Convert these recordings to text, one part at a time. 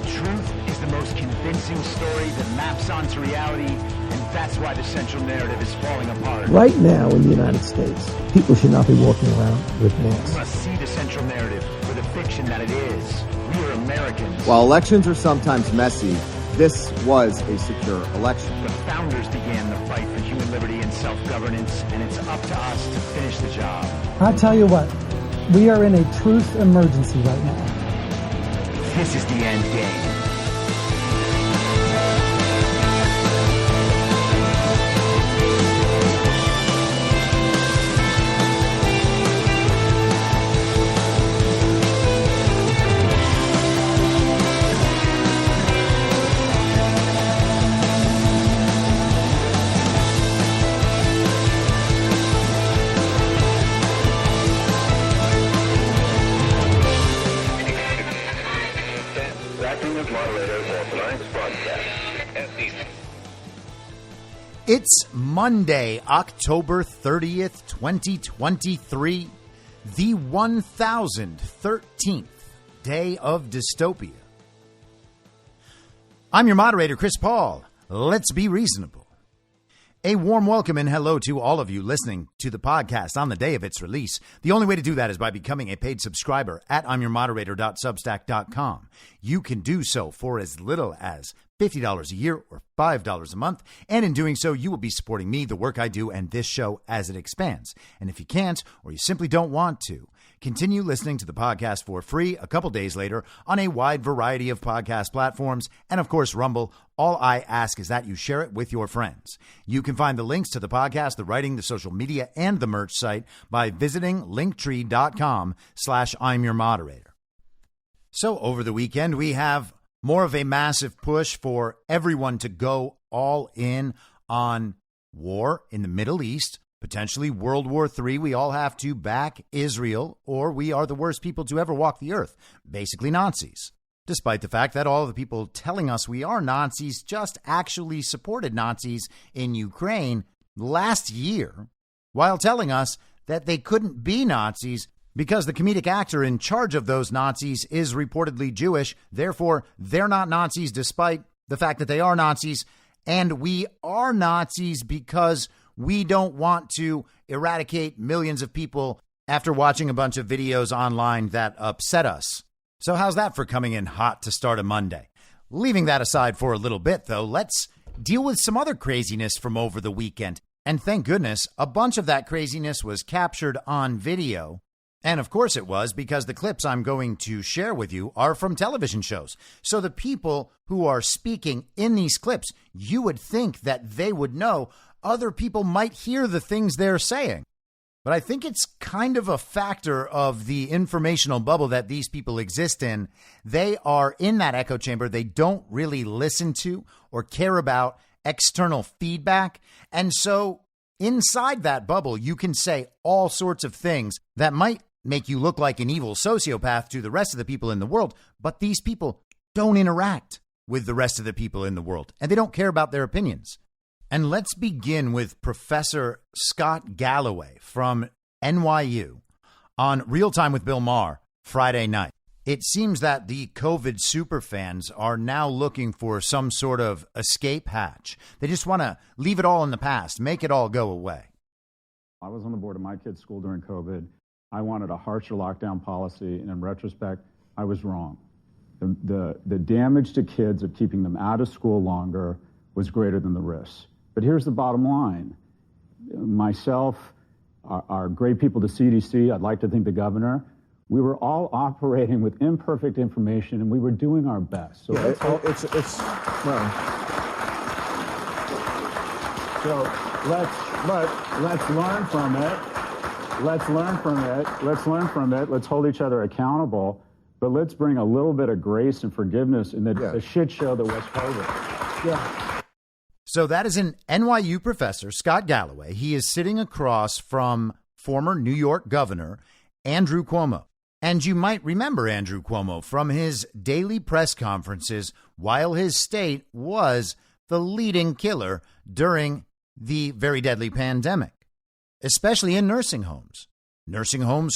truth is the most convincing story that maps onto reality, and that's why the central narrative is falling apart. Right now in the United States, people should not be walking around with masks. We must see the central narrative for the fiction that it is. We are Americans. While elections are sometimes messy, this was a secure election. The founders began the fight for human liberty and self-governance, and it's up to us to finish the job. I'll tell you what, we are in a truth emergency right now. This is the end game. It's Monday, October 30th, 2023, the 1013th day of dystopia. I'm your moderator, Chris Paul. Let's be reasonable. A warm welcome and hello to all of you listening to the podcast on the day of its release. The only way to do that is by becoming a paid subscriber at I'mYourModerator.substack.com. You can do so for as little as $50 a year or $5 a month. And in doing so, you will be supporting me, the work I do, and this show as it expands. And if you can't, or you simply don't want to, continue listening to the podcast for free a couple days later on a wide variety of podcast platforms and, of course, Rumble. All I ask is that you share it with your friends. You can find the links to the podcast, the writing, the social media, and the merch site by visiting linktree.com/I'mYourModerator. So over the weekend, we have more of a massive push for everyone to go all in on war in the Middle East, potentially World War III. We all have to back Israel, or we are the worst people to ever walk the earth, basically Nazis. Despite the fact that all of the people telling us we are Nazis just actually supported Nazis in Ukraine last year, while telling us that they couldn't be Nazis because the comedic actor in charge of those Nazis is reportedly Jewish. Therefore, they're not Nazis despite the fact that they are Nazis. And we are Nazis because we don't want to eradicate millions of people after watching a bunch of videos online that upset us. So how's that for coming in hot to start a Monday? Leaving that aside for a little bit, though, let's deal with some other craziness from over the weekend. And thank goodness, a bunch of that craziness was captured on video. And of course it was, because the clips I'm going to share with you are from television shows. So the people who are speaking in these clips, you would think that they would know other people might hear the things they're saying. But I think it's kind of a factor of the informational bubble that these people exist in. They are in that echo chamber. They don't really listen to or care about external feedback. And so inside that bubble, you can say all sorts of things that might make you look like an evil sociopath to the rest of the people in the world. But these people don't interact with the rest of the people in the world, and they don't care about their opinions. And let's begin with Professor Scott Galloway from NYU on Real Time with Bill Maher Friday night. It seems that the COVID superfans are now looking for some sort of escape hatch. They just want to leave it all in the past, make it all go away. I was on the board of my kid's school during COVID. I wanted a harsher lockdown policy, and in retrospect, I was wrong. The damage to kids of keeping them out of school longer was greater than the risks. But here's the bottom line. Myself, our great people, the CDC, I'd like to think the governor, we were all operating with imperfect information, and we were doing our best. So let's learn from it. Let's learn from it. Let's hold each other accountable. But let's bring a little bit of grace and forgiveness in the shit show that was COVID. Yeah. So that is an NYU professor, Scott Galloway. He is sitting across from former New York Governor Andrew Cuomo. And you might remember Andrew Cuomo from his daily press conferences while his state was the leading killer during the very deadly pandemic, especially in nursing homes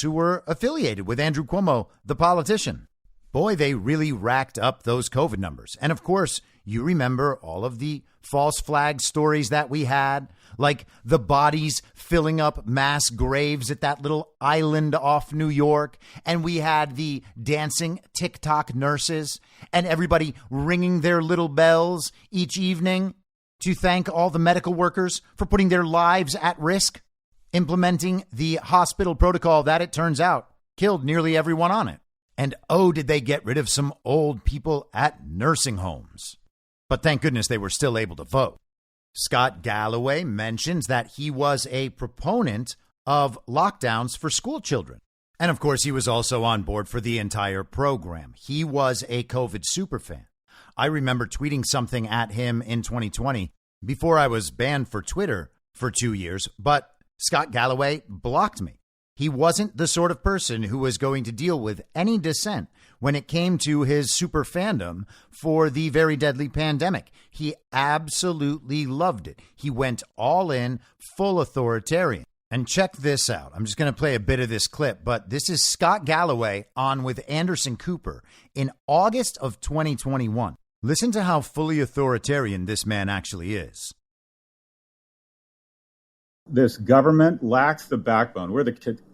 who were affiliated with Andrew Cuomo, the politician. boy, they really racked up those COVID numbers. And of course, you remember all of the false flag stories that we had, like the bodies filling up mass graves at that little island off New York. And we had the dancing TikTok nurses and everybody ringing their little bells each evening to thank all the medical workers for putting their lives at risk, implementing the hospital protocol that, it turns out, killed nearly everyone on it. And oh, did they get rid of some old people at nursing homes. But thank goodness they were still able to vote. Scott Galloway mentions that he was a proponent of lockdowns for school children. And of course, he was also on board for the entire program. He was a COVID superfan. I remember tweeting something at him in 2020 before I was banned for Twitter for 2 years, but Scott Galloway blocked me. He wasn't the sort of person who was going to deal with any dissent when it came to his super fandom for the very deadly pandemic. He absolutely loved it. He went all in, full authoritarian. And check this out. I'm just going to play a bit of this clip, but this is Scott Galloway on with Anderson Cooper in August of 2021. Listen to how fully authoritarian this man actually is. This government lacks the backbone.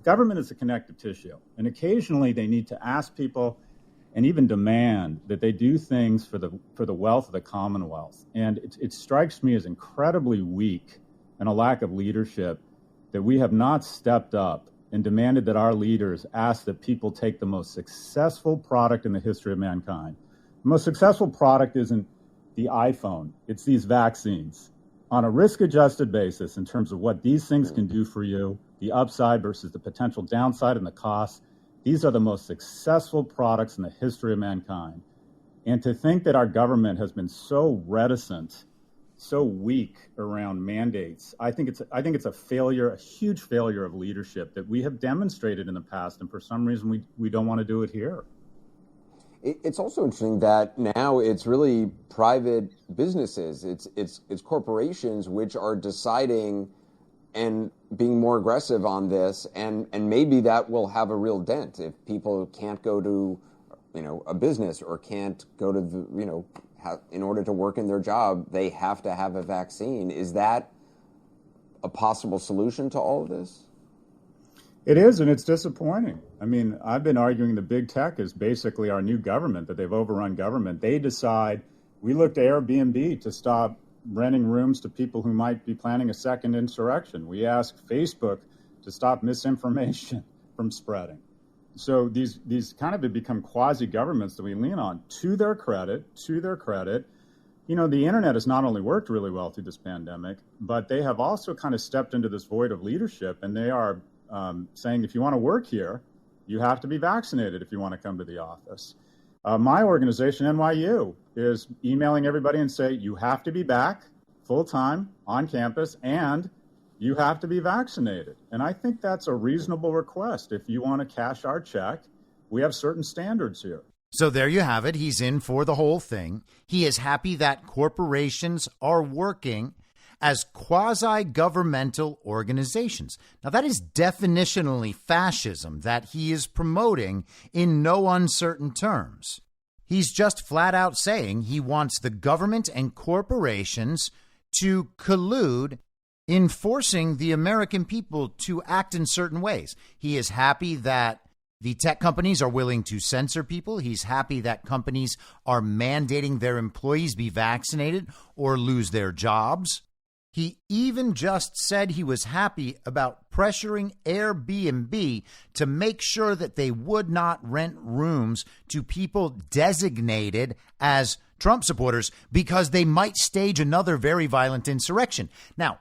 Government is a connective tissue, and occasionally they need to ask people and even demand that they do things for the wealth of the Commonwealth. And it strikes me as incredibly weak and a lack of leadership that we have not stepped up and demanded that our leaders ask that people take the most successful product in the history of mankind. The most successful product isn't the iPhone, it's these vaccines. On a risk-adjusted basis, in terms of what these things can do for you, the upside versus the potential downside and the cost, these are the most successful products in the history of mankind. And to think that our government has been so reticent, so weak around mandates, I think it's a failure, a huge failure of leadership that we have demonstrated in the past, and for some reason we don't want to do it here. It's also interesting that now it's really private businesses, it's corporations which are deciding and being more aggressive on this, and maybe that will have a real dent if people can't go to, a business or can't go to in order to work in their job, they have to have a vaccine. Is that a possible solution to all of this? It is, and it's disappointing. I mean, I've been arguing that big tech is basically our new government, that they've overrun government. They decide, we look to Airbnb to stop renting rooms to people who might be planning a second insurrection. We ask Facebook to stop misinformation from spreading. So these kind of have become quasi-governments that we lean on. To their credit, the internet has not only worked really well through this pandemic, but they have also kind of stepped into this void of leadership, and they are saying if you want to work here, you have to be vaccinated if you want to come to the office. My organization, NYU, is emailing everybody and say you have to be back full-time on campus and you have to be vaccinated. And I think that's a reasonable request. If you want to cash our check, we have certain standards here. So there you have it. He's in for the whole thing. He is happy that corporations are working as quasi-governmental organizations. Now, that is definitionally fascism that he is promoting in no uncertain terms. He's just flat out saying he wants the government and corporations to collude in forcing the American people to act in certain ways. He is happy that the tech companies are willing to censor people. He's happy that companies are mandating their employees be vaccinated or lose their jobs. He even just said he was happy about pressuring Airbnb to make sure that they would not rent rooms to people designated as Trump supporters because they might stage another very violent insurrection. Now,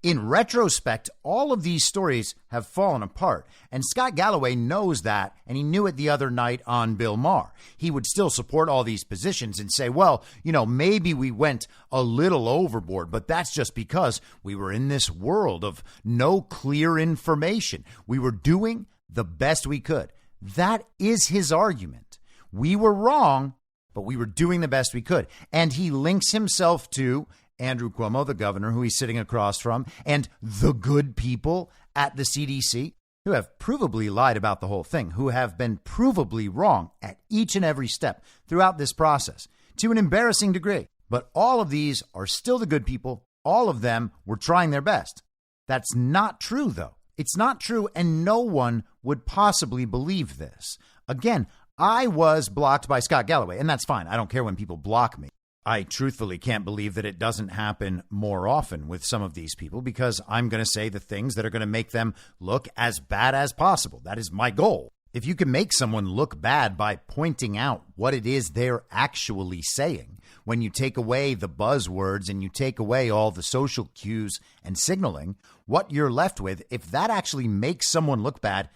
in retrospect, all of these stories have fallen apart, and Scott Galloway knows that, and he knew it the other night on Bill Maher. He would still support all these positions and say, well, maybe we went a little overboard, but that's just because we were in this world of no clear information. We were doing the best we could. That is his argument. We were wrong, but we were doing the best we could. And he links himself to Andrew Cuomo, the governor, who he's sitting across from, and the good people at the CDC. who have provably lied about the whole thing, who have been provably wrong at each and every step throughout this process to an embarrassing degree. But all of these are still the good people. All of them were trying their best. That's not true, though. It's not true, and no one would possibly believe this. Again, I was blocked by Scott Galloway, and that's fine. I don't care when people block me. I truthfully can't believe that it doesn't happen more often with some of these people, because I'm going to say the things that are going to make them look as bad as possible. That is my goal. If you can make someone look bad by pointing out what it is they're actually saying, when you take away the buzzwords and you take away all the social cues and signaling, what you're left with, if that actually makes someone look bad,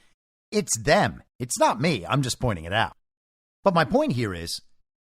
it's them. It's not me. I'm just pointing it out. But my point here is,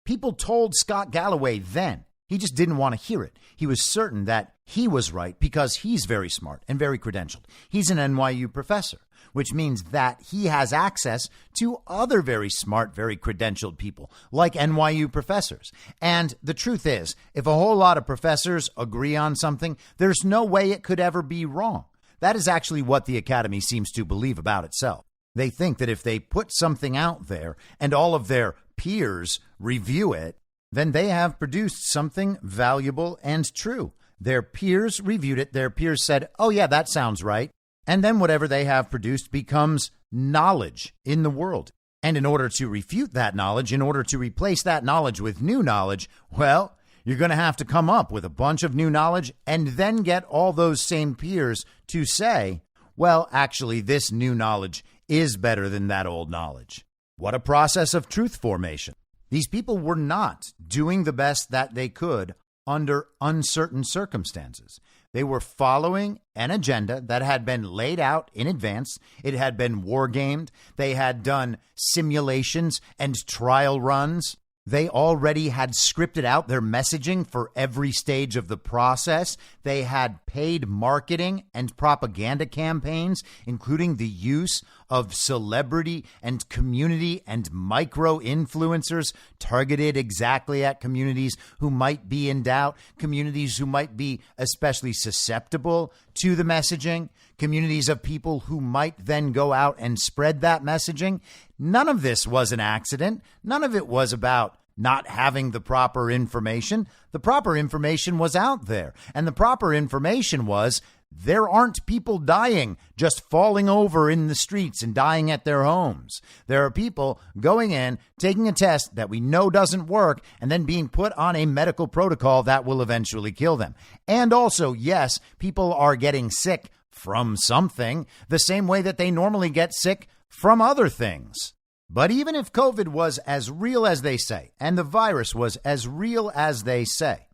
people told Scott Galloway then. He just didn't want to hear it. He was certain that he was right because he's very smart and very credentialed. He's an NYU professor, which means that he has access to other very smart, very credentialed people like NYU professors. And the truth is, if a whole lot of professors agree on something, there's no way it could ever be wrong. That is actually what the Academy seems to believe about itself. They think that if they put something out there and all of their peers review it, then they have produced something valuable and true. Their peers reviewed it. Their peers said, oh, yeah, that sounds right. And then whatever they have produced becomes knowledge in the world. And in order to refute that knowledge, in order to replace that knowledge with new knowledge, well, you're going to have to come up with a bunch of new knowledge and then get all those same peers to say, well, actually, this new knowledge is better than that old knowledge. What a process of truth formation. These people were not doing the best that they could under uncertain circumstances. They were following an agenda that had been laid out in advance. It had been wargamed. They had done simulations and trial runs. They already had scripted out their messaging for every stage of the process. They had paid marketing and propaganda campaigns, including the use of celebrity and community and micro influencers targeted exactly at communities who might be in doubt, communities who might be especially susceptible to the messaging, communities of people who might then go out and spread that messaging. None of this was an accident. None of it was about not having the proper information. The proper information was out there. And the proper information was there aren't people dying, just falling over in the streets and dying at their homes. There are people going in, taking a test that we know doesn't work, and then being put on a medical protocol that will eventually kill them. And also, yes, people are getting sick from something, the same way that they normally get sick from other things. But even if COVID was as real as they say, and the virus was as real as they say,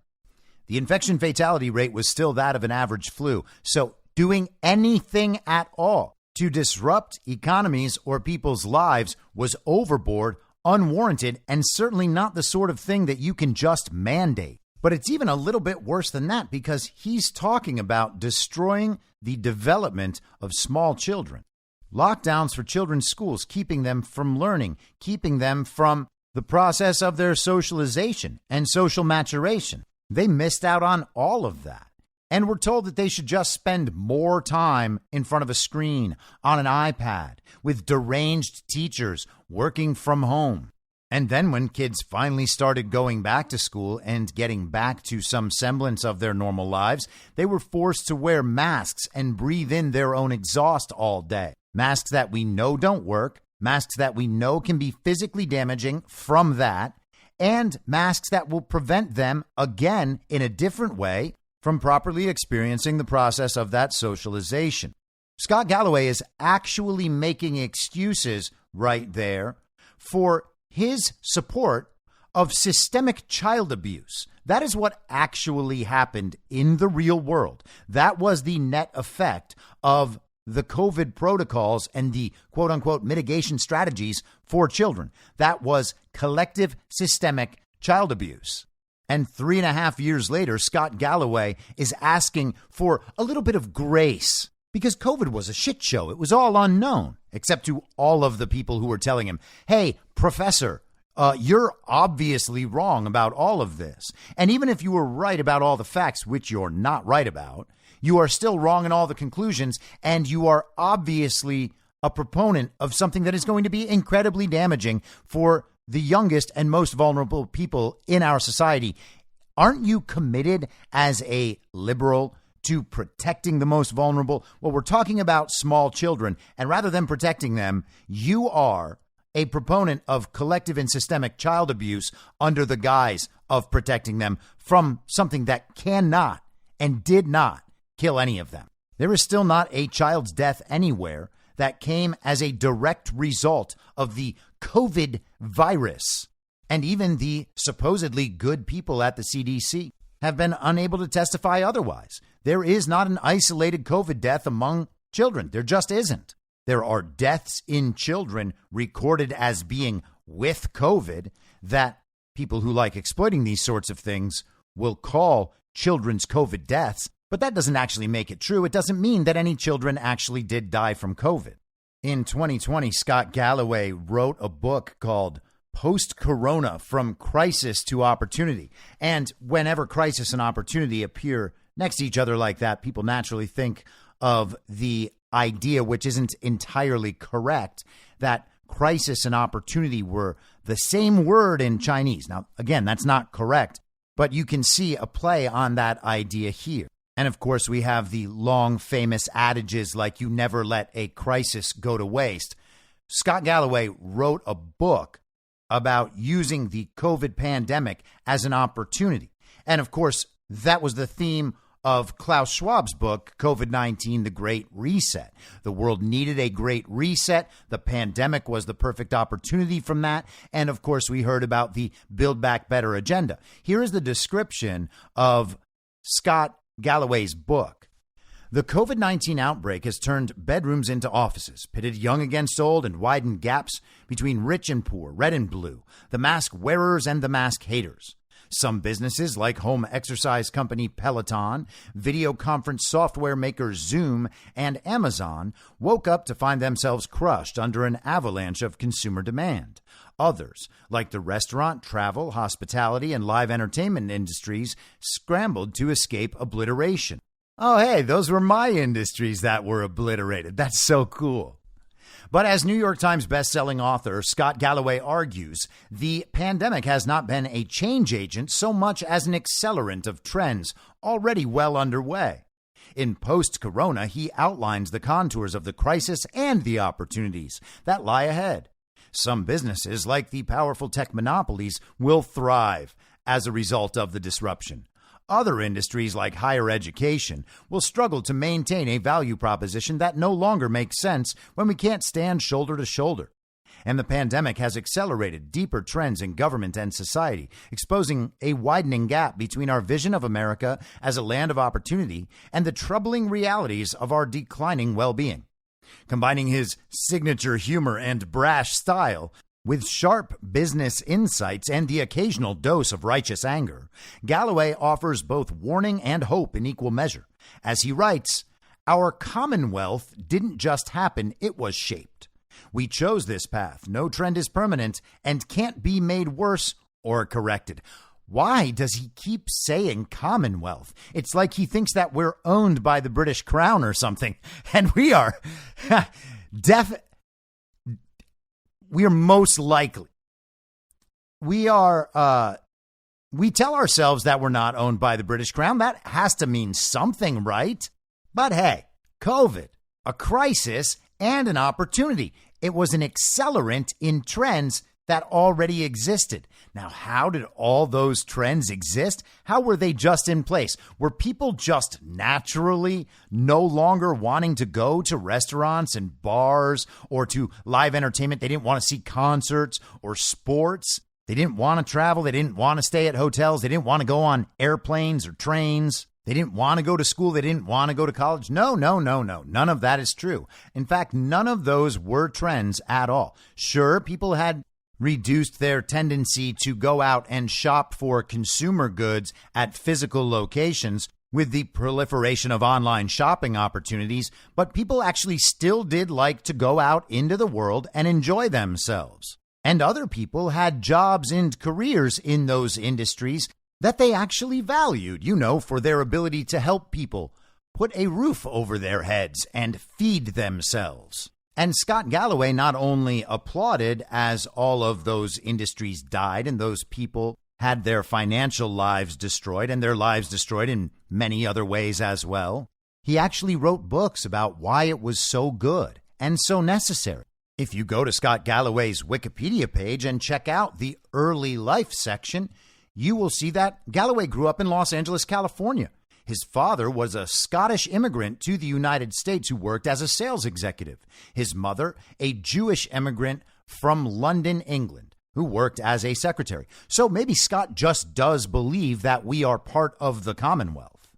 the infection fatality rate was still that of an average flu. So doing anything at all to disrupt economies or people's lives was overboard, unwarranted, and certainly not the sort of thing that you can just mandate. But it's even a little bit worse than that, because he's talking about destroying the development of small children. Lockdowns for children's schools, keeping them from learning, keeping them from the process of their socialization and social maturation. They missed out on all of that. And were told that they should just spend more time in front of a screen, on an iPad, with deranged teachers working from home. And then when kids finally started going back to school and getting back to some semblance of their normal lives, they were forced to wear masks and breathe in their own exhaust all day. Masks that we know don't work, masks that we know can be physically damaging from that, and masks that will prevent them, again, in a different way, from properly experiencing the process of that socialization. Scott Galloway is actually making excuses right there for his support of systemic child abuse. That is what actually happened in the real world. That was the net effect of the COVID protocols and the quote unquote mitigation strategies for children. That was collective systemic child abuse. And 3.5 years later, Scott Galloway is asking for a little bit of grace because COVID was a shit show. It was all unknown, except to all of the people who were telling him, hey, professor, you're obviously wrong about all of this. And even if you were right about all the facts, which you're not right about, you are still wrong in all the conclusions, and you are obviously a proponent of something that is going to be incredibly damaging for the youngest and most vulnerable people in our society. Aren't you committed as a liberal to protecting the most vulnerable? Well, we're talking about small children, and rather than protecting them, you are a proponent of collective and systemic child abuse under the guise of protecting them from something that cannot and did not kill any of them. There is still not a child's death anywhere that came as a direct result of the COVID virus. And even the supposedly good people at the CDC have been unable to testify otherwise. There is not an isolated COVID death among children. There just isn't. There are deaths in children recorded as being with COVID that people who like exploiting these sorts of things will call children's COVID deaths. But that doesn't actually make it true. It doesn't mean that any children actually did die from COVID. In 2020, Scott Galloway wrote a book called Post-Corona: From Crisis to Opportunity. And whenever crisis and opportunity appear next to each other like that, people naturally think of the idea, which isn't entirely correct, that crisis and opportunity were the same word in Chinese. Now, again, that's not correct, but you can see a play on that idea here. And of course, we have the long famous adages like you never let a crisis go to waste. Scott Galloway wrote a book about using the COVID pandemic as an opportunity. And of course, that was the theme of Klaus Schwab's book, COVID-19, The Great Reset. The world needed a great reset. The pandemic was the perfect opportunity from that. And of course, we heard about the Build Back Better agenda. Here is the description of Scott Galloway's book. The COVID-19 outbreak has turned bedrooms into offices, pitted young against old, and widened gaps between rich and poor, red and blue, the mask wearers and the mask haters. Some businesses, like home exercise company Peloton, video conference software maker Zoom, and Amazon, woke up to find themselves crushed under an avalanche of consumer demand. Others, like the restaurant, travel, hospitality, and live entertainment industries, scrambled to escape obliteration. Oh, hey, those were my industries that were obliterated. That's so cool. But as New York Times bestselling author Scott Galloway argues, the pandemic has not been a change agent so much as an accelerant of trends already well underway. In Post-Corona, he outlines the contours of the crisis and the opportunities that lie ahead. Some businesses, like the powerful tech monopolies, will thrive as a result of the disruption. Other industries, like higher education, will struggle to maintain a value proposition that no longer makes sense when we can't stand shoulder to shoulder. And the pandemic has accelerated deeper trends in government and society, exposing a widening gap between our vision of America as a land of opportunity and the troubling realities of our declining well-being. Combining his signature humor and brash style with sharp business insights and the occasional dose of righteous anger, Galloway offers both warning and hope in equal measure. As he writes, "Our commonwealth didn't just happen, it was shaped. We chose this path. No trend is permanent and can't be made worse or corrected." Why does he keep saying Commonwealth? It's like he thinks that we're owned by the British Crown or something. And we are we are most likely. We tell ourselves that we're not owned by the British Crown. That has to mean something, right? But hey, COVID, a crisis and an opportunity. It was an accelerant in trends that already existed. Now, how did all those trends exist? How were they just in place? Were people just naturally no longer wanting to go to restaurants and bars or to live entertainment? They didn't want to see concerts or sports. They didn't want to travel. They didn't want to stay at hotels. They didn't want to go on airplanes or trains. They didn't want to go to school. They didn't want to go to college. No. None of that is true. In fact, none of those were trends at all. Sure, people had reduced their tendency to go out and shop for consumer goods at physical locations with the proliferation of online shopping opportunities, but people actually still did like to go out into the world and enjoy themselves. And other people had jobs and careers in those industries that they actually valued, for their ability to help people put a roof over their heads and feed themselves. And Scott Galloway not only applauded as all of those industries died and those people had their financial lives destroyed and their lives destroyed in many other ways as well, he actually wrote books about why it was so good and so necessary. If you go to Scott Galloway's Wikipedia page and check out the early life section, you will see that Galloway grew up in Los Angeles, California. His father was a Scottish immigrant to the United States who worked as a sales executive. His mother, a Jewish immigrant from London, England, who worked as a secretary. So maybe Scott just does believe that we are part of the Commonwealth.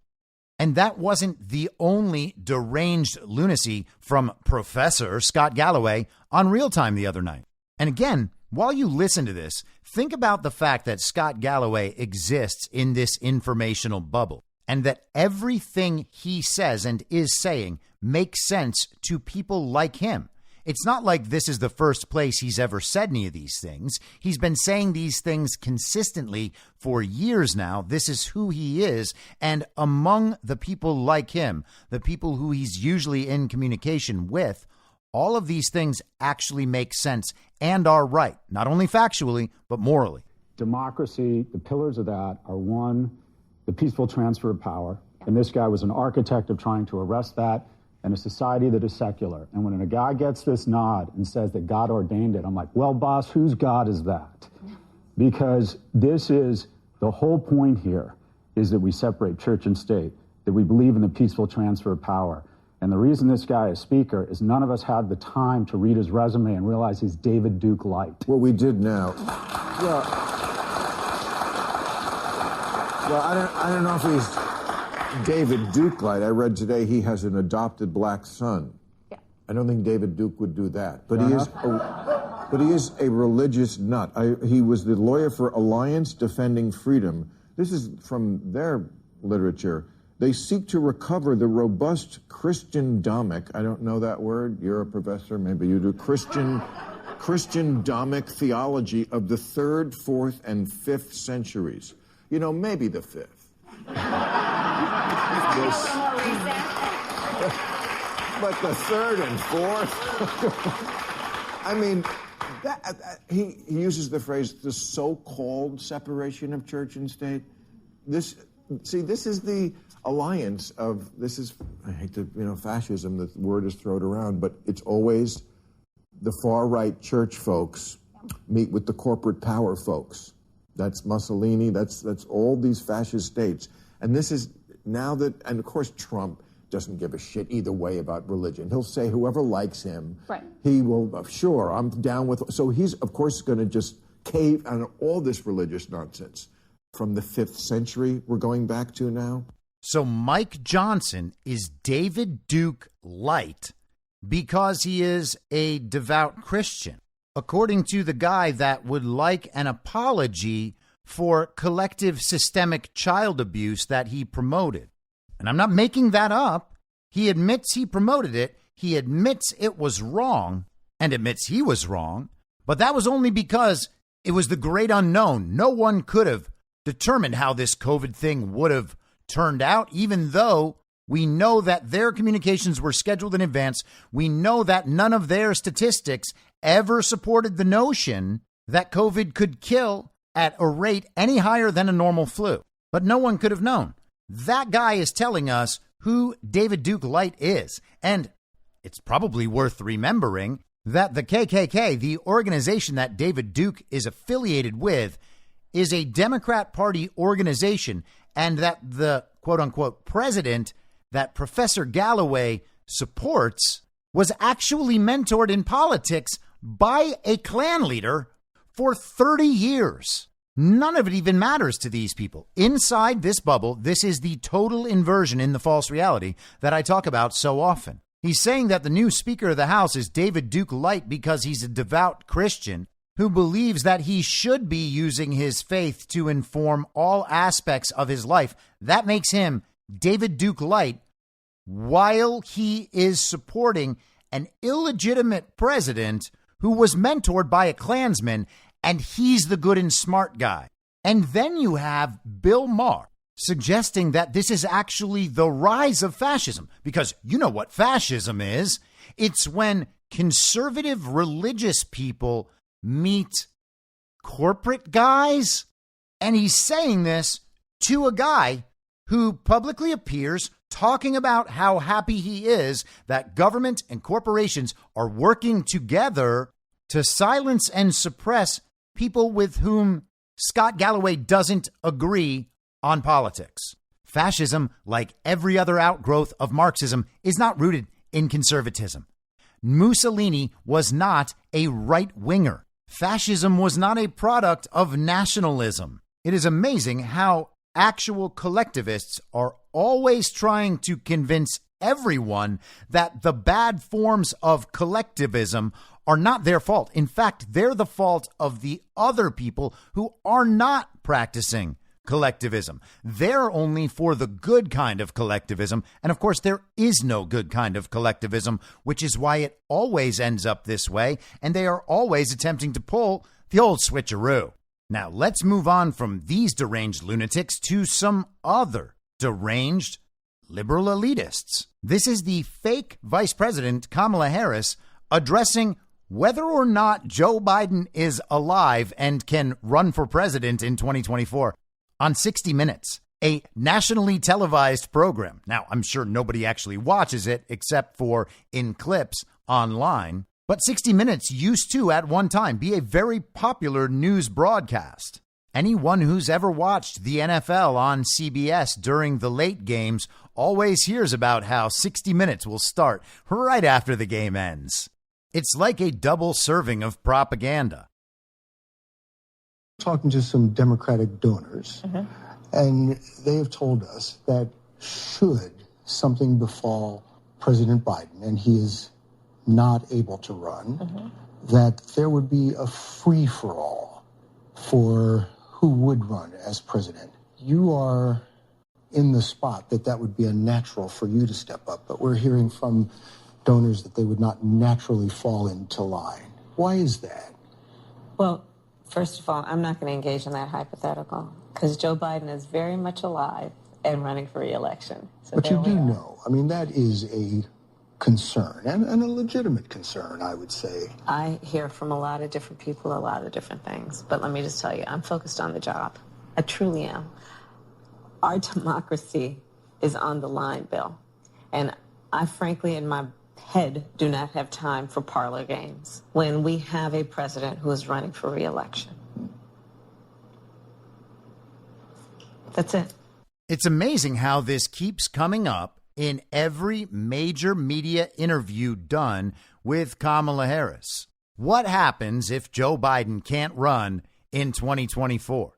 And that wasn't the only deranged lunacy from Professor Scott Galloway on Real Time the other night. And again, while you listen to this, think about the fact that Scott Galloway exists in this informational bubble and that everything he says and is saying makes sense to people like him. It's not like this is the first place he's ever said any of these things. He's been saying these things consistently for years now. This is who he is. And among the people like him, the people who he's usually in communication with, all of these things actually make sense and are right, not only factually, but morally. Democracy, the pillars of that are one, the peaceful transfer of power. And this guy was an architect of trying to arrest that in a society that is secular. And when a guy gets this nod and says that God ordained it, I'm like, well, boss, whose God is that? Because this is the whole point here, is that we separate church and state, that we believe in the peaceful transfer of power. And the reason this guy is speaker is none of us had the time to read his resume and realize he's David Duke Light. Well, we did now. Well, I don't know if he's David Duke Light. I read today he has an adopted black son. Yeah. I don't think David Duke would do that. But he is a religious nut. He was the lawyer for Alliance Defending Freedom. This is from their literature. They seek to recover the robust Christian-domic, I don't know that word, you're a professor, maybe you do, Christian-domic theology of the 3rd, 4th, and 5th centuries. You know, maybe the 5th. But the 3rd and 4th? I mean, he uses the phrase, the so-called separation of church and state. This is the alliance of, I hate to, fascism, the word is thrown around, but it's always the far-right church folks meet with the corporate power folks. That's Mussolini, that's all these fascist states. And this is now that, and of course Trump doesn't give a shit either way about religion. He'll say whoever likes him, right. He will, sure, I'm down with, so he's of course going to just cave on all this religious nonsense. From the 5th century we're going back to now. So Mike Johnson is David Duke Light because he is a devout Christian, according to the guy that would like an apology for collective systemic child abuse that he promoted. And I'm not making that up. He admits he promoted it. He admits it was wrong and admits he was wrong. But that was only because it was the great unknown. No one could have determined how this COVID thing would have turned out, even though we know that their communications were scheduled in advance. We know that none of their statistics ever supported the notion that COVID could kill at a rate any higher than a normal flu. But no one could have known. That guy is telling us who David Duke Light is. And it's probably worth remembering that the KKK, the organization that David Duke is affiliated with, is a Democrat Party organization, and that the quote-unquote president that Professor Galloway supports was actually mentored in politics by a Klan leader for 30 years. None of it even matters to these people. Inside this bubble, this is the total inversion in the false reality that I talk about so often. He's saying that the new Speaker of the House is David Duke Light because he's a devout Christian who believes that he should be using his faith to inform all aspects of his life. That makes him David Duke Light while he is supporting an illegitimate president who was mentored by a Klansman, and he's the good and smart guy. And then you have Bill Maher suggesting that this is actually the rise of fascism, because you know what fascism is. It's when conservative religious people meet corporate guys? And he's saying this to a guy who publicly appears talking about how happy he is that government and corporations are working together to silence and suppress people with whom Scott Galloway doesn't agree on politics. Fascism, like every other outgrowth of Marxism, is not rooted in conservatism. Mussolini was not a right-winger. Fascism was not a product of nationalism. It is amazing how actual collectivists are always trying to convince everyone that the bad forms of collectivism are not their fault. In fact, they're the fault of the other people who are not practicing collectivism. They're only for the good kind of collectivism. And of course, there is no good kind of collectivism, which is why it always ends up this way. And they are always attempting to pull the old switcheroo. Now, let's move on from these deranged lunatics to some other deranged liberal elitists. This is the fake Vice President Kamala Harris addressing whether or not Joe Biden is alive and can run for president in 2024 on 60 Minutes, a nationally televised program. Now, I'm sure nobody actually watches it except for in clips online. But 60 Minutes used to, at one time, be a very popular news broadcast. Anyone who's ever watched the NFL on CBS during the late games always hears about how 60 Minutes will start right after the game ends. It's like a double serving of propaganda. Talking to some Democratic donors, and they have told us that should something befall President Biden and he is not able to run, that there would be a free-for-all for who would run as president. You are in the spot that would be unnatural for you to step up, but we're hearing from donors that they would not naturally fall into line. Why is that? Well, first of all, I'm not going to engage in that hypothetical because Joe Biden is very much alive and running for re-election. So but you do know, I mean, that is a concern and a legitimate concern, I would say. I hear from a lot of different people, a lot of different things. But let me just tell you, I'm focused on the job. I truly am. Our democracy is on the line, Bill. And I frankly, in my head, do not have time for parlor games when we have a president who is running for re-election. That's it. It's amazing how this keeps coming up in every major media interview done with Kamala Harris. What happens if Joe Biden can't run in 2024?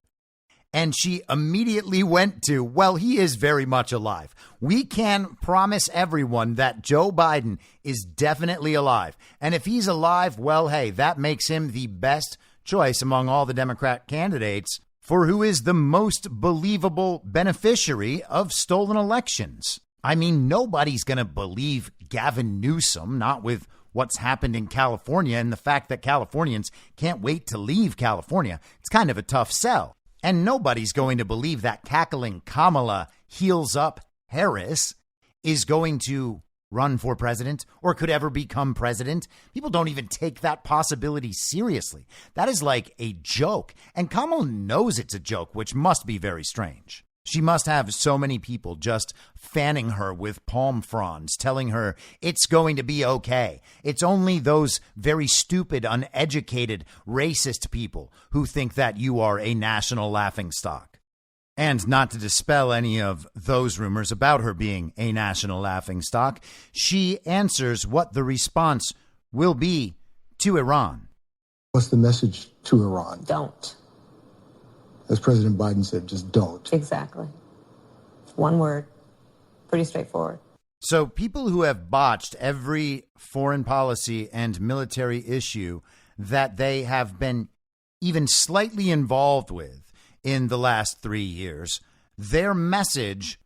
And she immediately went to, well, he is very much alive. We can promise everyone that Joe Biden is definitely alive. And if he's alive, well, hey, that makes him the best choice among all the Democrat candidates for who is the most believable beneficiary of stolen elections. I mean, nobody's going to believe Gavin Newsom, not with what's happened in California and the fact that Californians can't wait to leave California. It's kind of a tough sell. And nobody's going to believe that cackling Kamala heels up Harris is going to run for president or could ever become president. People don't even take that possibility seriously. That is like a joke. And Kamala knows it's a joke, which must be very strange. She must have so many people just fanning her with palm fronds, telling her it's going to be okay. It's only those very stupid, uneducated, racist people who think that you are a national laughingstock. And not to dispel any of those rumors about her being a national laughingstock, she answers what the response will be to Iran. What's the message to Iran? Don't. As President Biden said, just don't. Exactly. One word. Pretty straightforward. So people who have botched every foreign policy and military issue that they have been even slightly involved with in the last 3 years, their message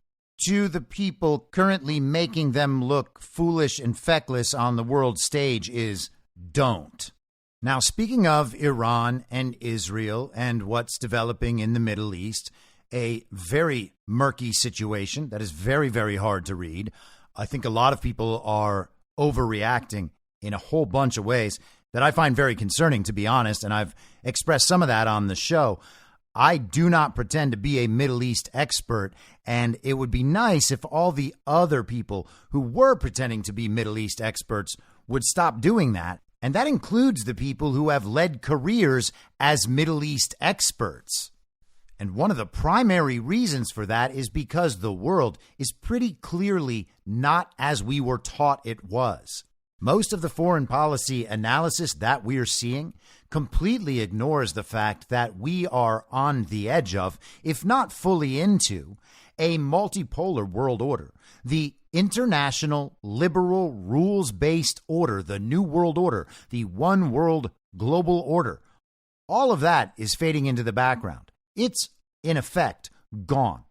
to the people currently making them look foolish and feckless on the world stage is don't. Now, speaking of Iran and Israel and what's developing in the Middle East, a very murky situation that is very, very hard to read. I think a lot of people are overreacting in a whole bunch of ways that I find very concerning, to be honest, and I've expressed some of that on the show. I do not pretend to be a Middle East expert, and it would be nice if all the other people who were pretending to be Middle East experts would stop doing that. And that includes the people who have led careers as Middle East experts. And one of the primary reasons for that is because the world is pretty clearly not as we were taught it was. Most of the foreign policy analysis that we're seeing completely ignores the fact that we are on the edge of, if not fully into, a multipolar world order. The international liberal rules-based order, the New World Order, the one world global order, all of that is fading into the background. It's, in effect, gone.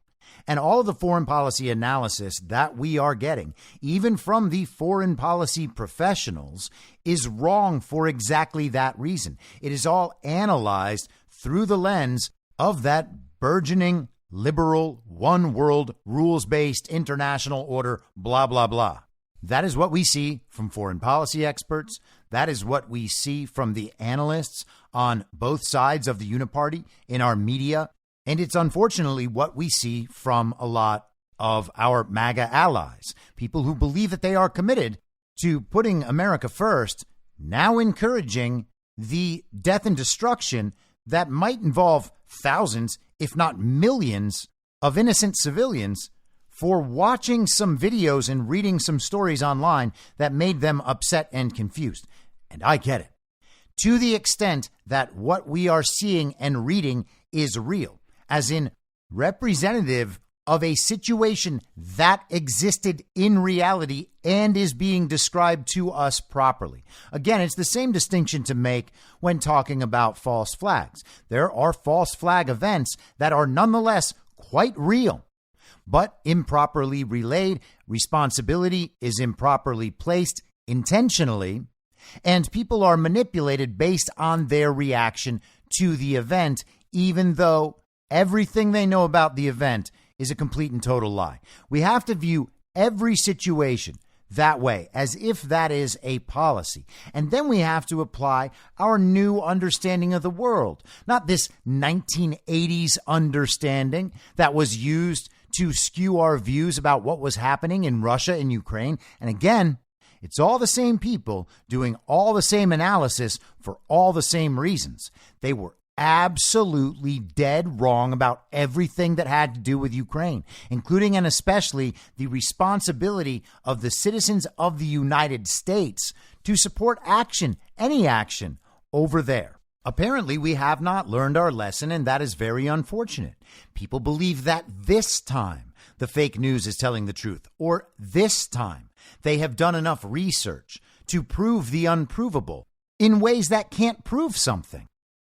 And all of the foreign policy analysis that we are getting, even from the foreign policy professionals, is wrong for exactly that reason. It is all analyzed through the lens of that burgeoning liberal, one world, rules-based international order, blah, blah, blah. That is what we see from foreign policy experts. That is what we see from the analysts on both sides of the uniparty in our media. And it's unfortunately what we see from a lot of our MAGA allies, people who believe that they are committed to putting America first, now encouraging the death and destruction that might involve thousands, if not millions, of innocent civilians for watching some videos and reading some stories online that made them upset and confused. And I get it. To the extent that what we are seeing and reading is real, as in representative of a situation that existed in reality and is being described to us properly. Again, it's the same distinction to make when talking about false flags. There are false flag events that are nonetheless quite real, but improperly relayed. Responsibility is improperly placed intentionally, and people are manipulated based on their reaction to the event, even though everything they know about the event is a complete and total lie. We have to view every situation that way, as if that is a policy. And then we have to apply our new understanding of the world, not this 1980s understanding that was used to skew our views about what was happening in Russia and Ukraine. And again, it's all the same people doing all the same analysis for all the same reasons. They were absolutely dead wrong about everything that had to do with Ukraine, including and especially the responsibility of the citizens of the United States to support action, any action, over there. Apparently, we have not learned our lesson, and that is very unfortunate. People believe that this time the fake news is telling the truth, or this time they have done enough research to prove the unprovable in ways that can't prove something.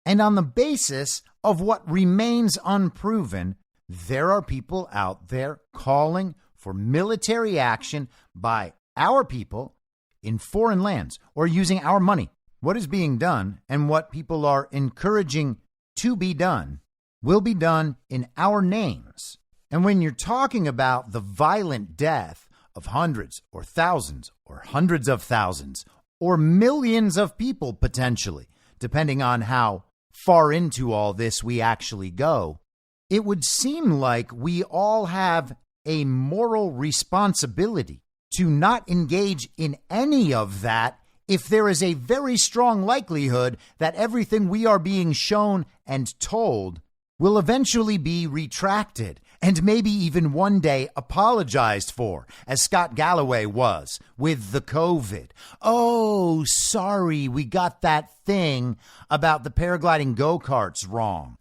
And on the basis of what remains unproven, there are people out there calling for military action by our people in foreign lands or using our money. What is being done and what people are encouraging to be done will be done in our names. And when you're talking about the violent death of hundreds or thousands or hundreds of thousands or millions of people potentially, depending on how far into all this we actually go, it would seem like we all have a moral responsibility to not engage in any of that if there is a very strong likelihood that everything we are being shown and told will eventually be retracted and maybe even one day apologized for, as Scott Galloway was with the COVID. Oh, sorry, we got that thing about the paragliding go-karts wrong.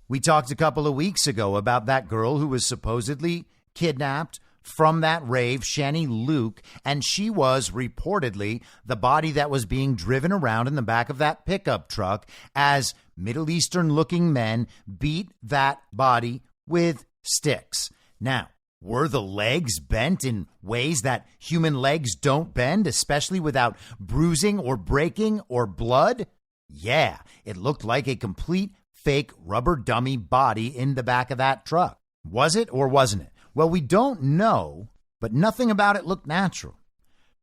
We talked a couple of weeks ago about that girl who was supposedly kidnapped from that rave, Shani Luke, and she was reportedly the body that was being driven around in the back of that pickup truck as Middle Eastern-looking men beat that body with sticks. Now, were the legs bent in ways that human legs don't bend, especially without bruising or breaking or blood? Yeah, it looked like a complete fake rubber dummy body in the back of that truck. Was it or wasn't it? Well, we don't know, but nothing about it looked natural.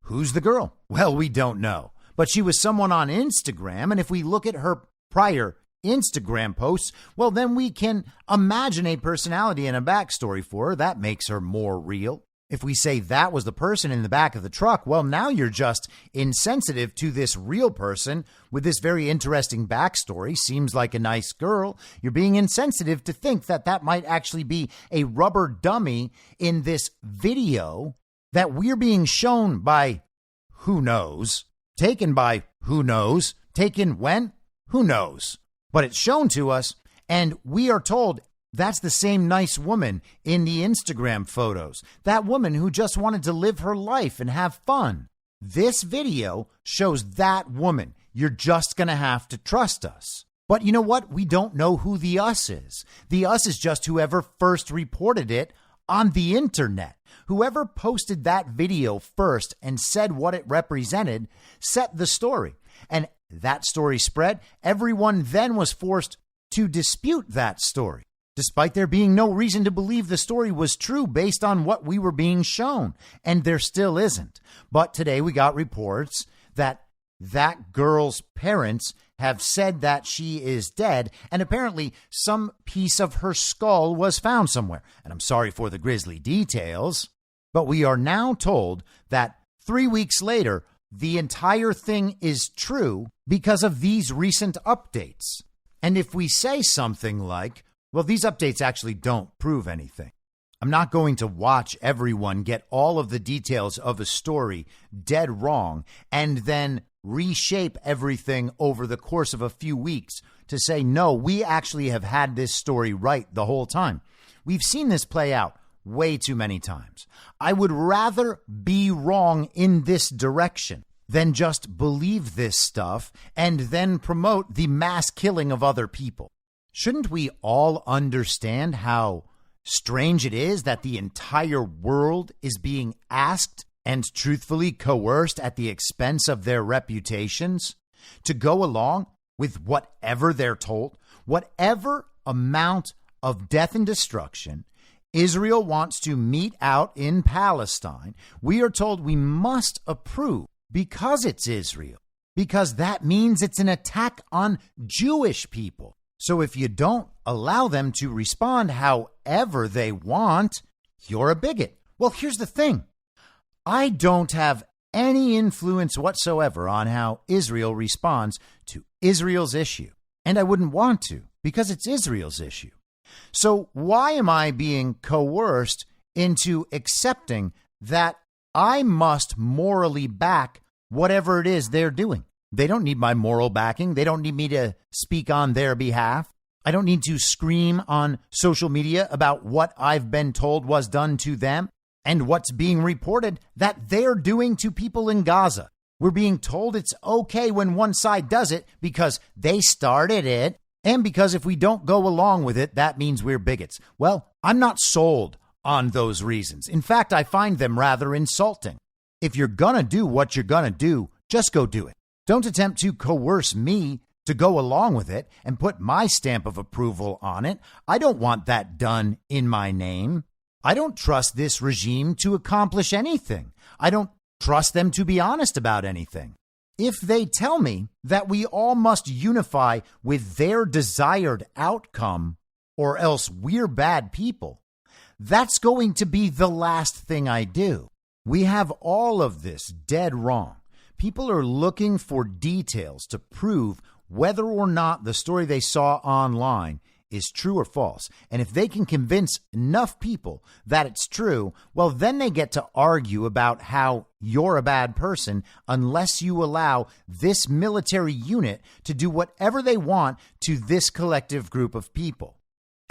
Who's the girl? Well, we don't know. but she was someone on Instagram. And if we look at her prior Instagram posts, well, then we can imagine a personality and a backstory for her. That makes her more real. If we say that was the person in the back of the truck, well, now you're just insensitive to this real person with this very interesting backstory. Seems like a nice girl. You're being insensitive to think that that might actually be a rubber dummy in this video that we're being shown by who knows, taken by who knows, taken when, who knows. But it's shown to us, and we are told that's the same nice woman in the Instagram photos. That woman who just wanted to live her life and have fun. This video shows that woman. You're just going to have to trust us. But you know what? We don't know who the us is. The us is just whoever first reported it on the internet. Whoever posted that video first and said what it represented set the story. And that story spread. Everyone then was forced to dispute that story, despite there being no reason to believe the story was true based on what we were being shown. And there still isn't. But today we got reports that that girl's parents have said that she is dead, and apparently some piece of her skull was found somewhere. And I'm sorry for the grisly details, but we are now told that 3 weeks later, the entire thing is true because of these recent updates. And if we say something like, well, these updates actually don't prove anything, I'm not going to watch everyone get all of the details of a story dead wrong and then reshape everything over the course of a few weeks to say, no, we actually have had this story right the whole time. We've seen this play out way too many times. I would rather be wrong in this direction than just believe this stuff and then promote the mass killing of other people. Shouldn't we all understand how strange it is that the entire world is being asked and truthfully coerced at the expense of their reputations to go along with whatever they're told, whatever amount of death and destruction Israel wants to mete out in Palestine? We are told we must approve because it's Israel, because that means it's an attack on Jewish people. So if you don't allow them to respond however they want, you're a bigot. Well, here's the thing. I don't have any influence whatsoever on how Israel responds to Israel's issue. And I wouldn't want to, because it's Israel's issue. So why am I being coerced into accepting that I must morally back whatever it is they're doing? They don't need my moral backing. They don't need me to speak on their behalf. I don't need to scream on social media about what I've been told was done to them and what's being reported that they're doing to people in Gaza. We're being told it's okay when one side does it because they started it, and because if we don't go along with it, that means we're bigots. Well, I'm not sold on those reasons. In fact, I find them rather insulting. If you're going to do what you're going to do, just go do it. Don't attempt to coerce me to go along with it and put my stamp of approval on it. I don't want that done in my name. I don't trust this regime to accomplish anything. I don't trust them to be honest about anything. If they tell me that we all must unify with their desired outcome or else we're bad people, that's going to be the last thing I do. We have all of this dead wrong. People are looking for details to prove whether or not the story they saw online is true or false. And if they can convince enough people that it's true, well, then they get to argue about how you're a bad person unless you allow this military unit to do whatever they want to this collective group of people.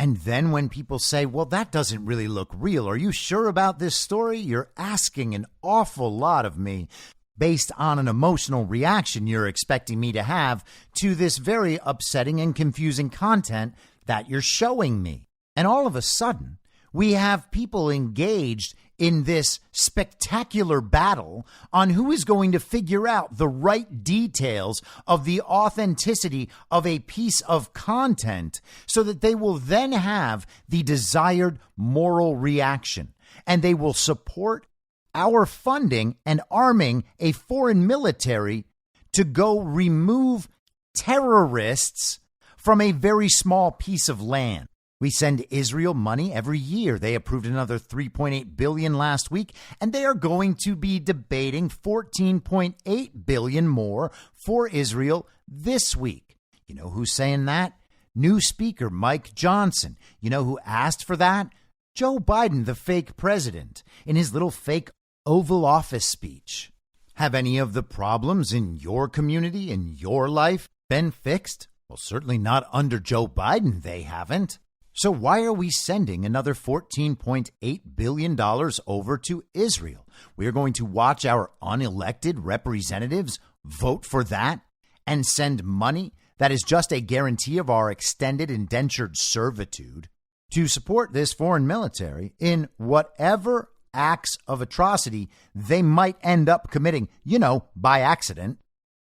And then when people say, well, that doesn't really look real, are you sure about this story? You're asking an awful lot of me based on an emotional reaction you're expecting me to have to this very upsetting and confusing content that you're showing me. And all of a sudden, we have people engaged in this spectacular battle on who is going to figure out the right details of the authenticity of a piece of content so that they will then have the desired moral reaction, and they will support our funding and arming a foreign military to go remove terrorists from a very small piece of land. We send Israel money every year. They approved another $3.8 billion last week, and they are going to be debating $14.8 billion more for Israel this week. You know who's saying that? New Speaker Mike Johnson. You know who asked for that? Joe Biden, the fake president, in his little fake Oval Office speech. Have any of the problems in your community, in your life, been fixed? Well, certainly not under Joe Biden, they haven't. So why are we sending another $14.8 billion over to Israel? We are going to watch our unelected representatives vote for that and send money that is just a guarantee of our extended indentured servitude to support this foreign military in whatever acts of atrocity they might end up committing, by accident,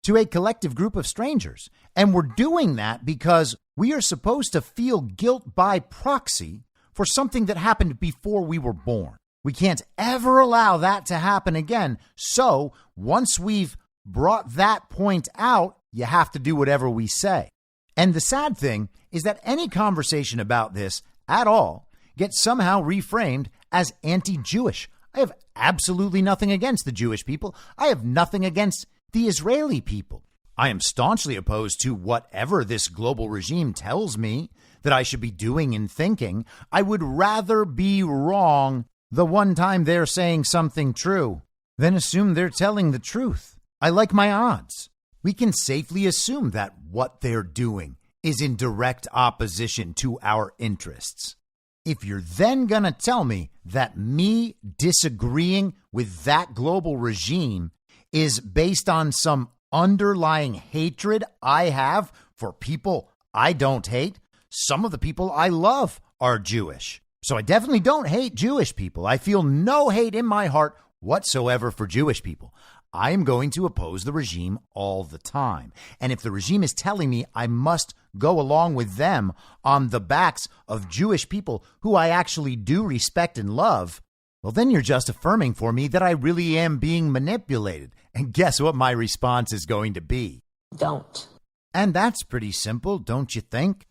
to a collective group of strangers. And we're doing that because we are supposed to feel guilt by proxy for something that happened before we were born. We can't ever allow that to happen again. So once we've brought that point out, you have to do whatever we say. And the sad thing is that any conversation about this at all gets somehow reframed as anti-Jewish. I have absolutely nothing against the Jewish people. I have nothing against the Israeli people. I am staunchly opposed to whatever this global regime tells me that I should be doing and thinking. I would rather be wrong the one time they're saying something true than assume they're telling the truth. I like my odds. We can safely assume that what they're doing is in direct opposition to our interests. If you're then going to tell me that me disagreeing with that global regime is based on some underlying hatred I have for people I don't hate, some of the people I love are Jewish. So I definitely don't hate Jewish people. I feel no hate in my heart whatsoever for Jewish people. I am going to oppose the regime all the time. And if the regime is telling me I must go along with them on the backs of Jewish people who I actually do respect and love, well, then you're just affirming for me that I really am being manipulated. And guess what my response is going to be? Don't. And that's pretty simple, don't you think?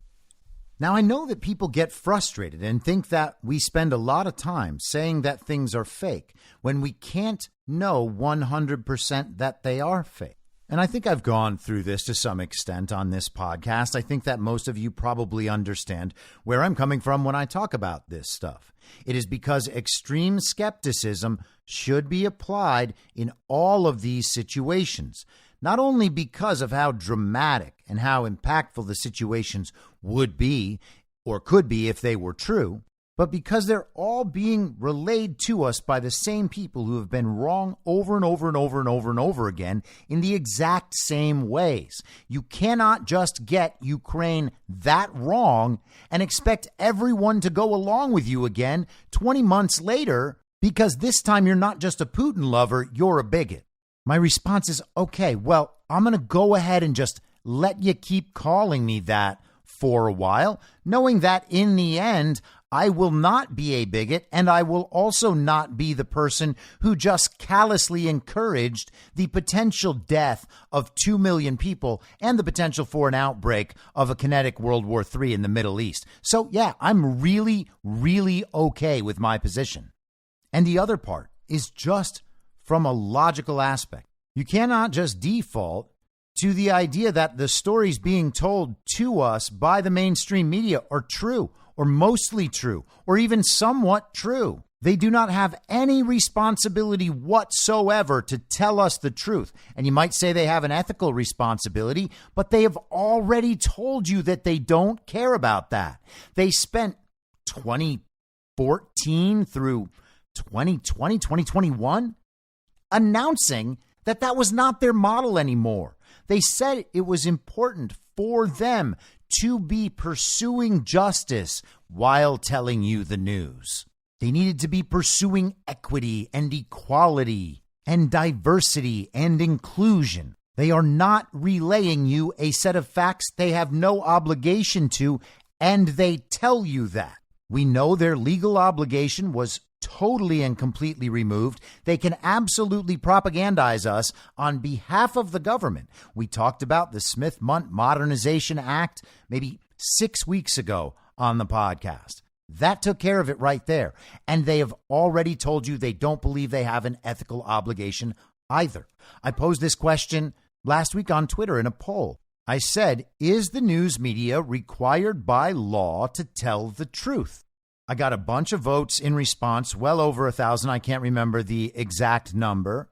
Now, I know that people get frustrated and think that we spend a lot of time saying that things are fake when we can't know 100% that they are fake. And I think I've gone through this to some extent on this podcast. I think that most of you probably understand where I'm coming from when I talk about this stuff. It is because extreme skepticism should be applied in all of these situations, not only because of how dramatic and how impactful the situations would be or could be if they were true, but because they're all being relayed to us by the same people who have been wrong over and over and over and over and over again in the exact same ways. You cannot just get Ukraine that wrong and expect everyone to go along with you again 20 months later, because this time you're not just a Putin lover, you're a bigot. My response is, okay, well, I'm going to go ahead and just let you keep calling me that for a while, knowing that in the end, I will not be a bigot, and I will also not be the person who just callously encouraged the potential death of 2 million people and the potential for an outbreak of a kinetic World War III in the Middle East. So, yeah, I'm really, really okay with my position. And the other part is just from a logical aspect. You cannot just default to the idea that the stories being told to us by the mainstream media are true, or mostly true, or even somewhat true. They do not have any responsibility whatsoever to tell us the truth. And you might say they have an ethical responsibility, but they have already told you that they don't care about that. They spent 2014 through 2020, 2021 announcing that that was not their model anymore. They said it was important for them to be pursuing justice while telling you the news. They needed to be pursuing equity and equality and diversity and inclusion. They are not relaying you a set of facts they have no obligation to, and they tell you that. We know their legal obligation was totally and completely removed, they can absolutely propagandize us on behalf of the government. We talked about the Smith-Mundt Modernization Act maybe 6 weeks ago on the podcast. That took care of it right there. And they have already told you they don't believe they have an ethical obligation either. I posed this question last week on Twitter in a poll. I said, is the news media required by law to tell the truth? I got a bunch of votes in response, well over 1,000. I can't remember the exact number.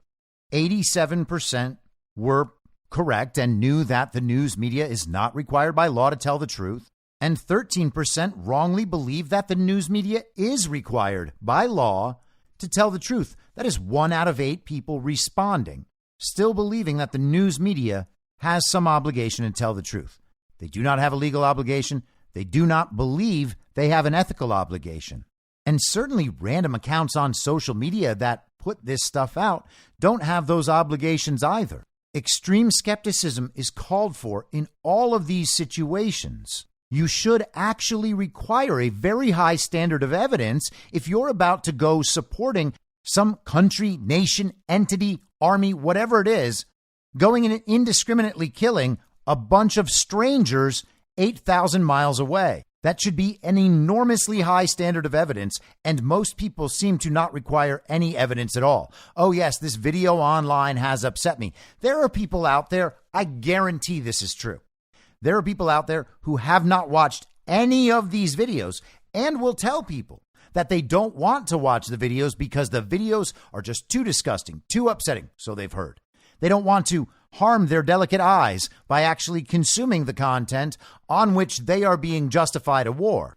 87% were correct and knew that the news media is not required by law to tell the truth. And 13% wrongly believe that the news media is required by law to tell the truth. That is 1 out of 8 people responding, still believing that the news media has some obligation to tell the truth. They do not have a legal obligation. They do not believe they have an ethical obligation. And certainly random accounts on social media that put this stuff out don't have those obligations either. Extreme skepticism is called for in all of these situations. You should actually require a very high standard of evidence if you're about to go supporting some country, nation, entity, army, whatever it is, going and indiscriminately killing a bunch of strangers 8,000 miles away. That should be an enormously high standard of evidence, and most people seem to not require any evidence at all. Oh, yes, this video online has upset me. There are people out there, I guarantee this is true. There are people out there who have not watched any of these videos and will tell people that they don't want to watch the videos because the videos are just too disgusting, too upsetting, so they've heard. They don't want to harm their delicate eyes by actually consuming the content on which they are being justified a war.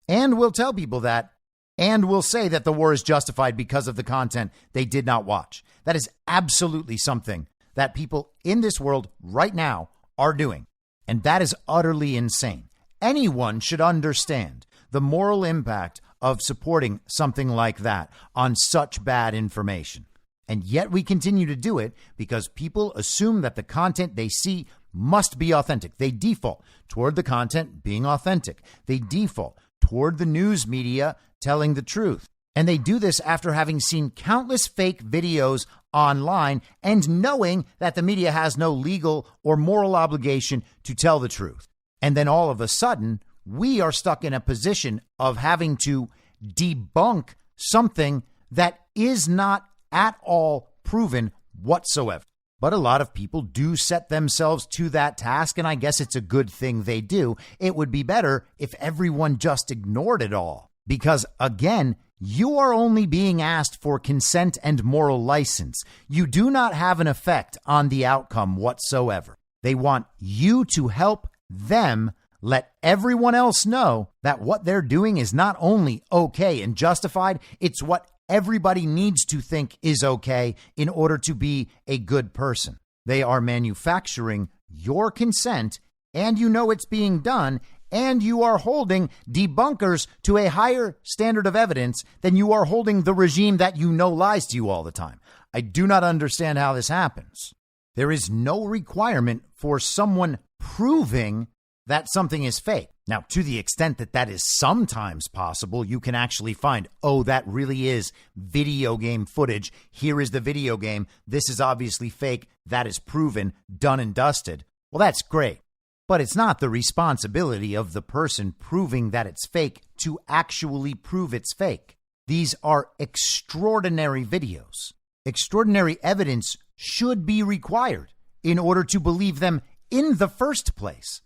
And will tell people that, and will say that the war is justified because of the content they did not watch. That is absolutely something that people in this world right now are doing. And that is utterly insane. Anyone should understand the moral impact of supporting something like that on such bad information. And yet we continue to do it because people assume that the content they see must be authentic. They default toward the content being authentic. They default toward the news media telling the truth. And they do this after having seen countless fake videos online and knowing that the media has no legal or moral obligation to tell the truth. And then all of a sudden, we are stuck in a position of having to debunk something that is not at all proven whatsoever. But a lot of people do set themselves to that task, and I guess it's a good thing they do. It would be better if everyone just ignored it all. Because, again, you are only being asked for consent and moral license. You do not have an effect on the outcome whatsoever. They want you to help them let everyone else know that what they're doing is not only okay and justified, it's what everybody needs to think is okay in order to be a good person. They are manufacturing your consent, and you know it's being done, and you are holding debunkers to a higher standard of evidence than you are holding the regime that you know lies to you all the time. I do not understand how this happens. There is no requirement for someone proving that something is fake. Now, to the extent that that is sometimes possible, you can actually find, oh, that really is video game footage. Here is the video game. This is obviously fake. That is proven, done and dusted. Well, that's great. But it's not the responsibility of the person proving that it's fake to actually prove it's fake. These are extraordinary videos. Extraordinary evidence should be required in order to believe them in the first place.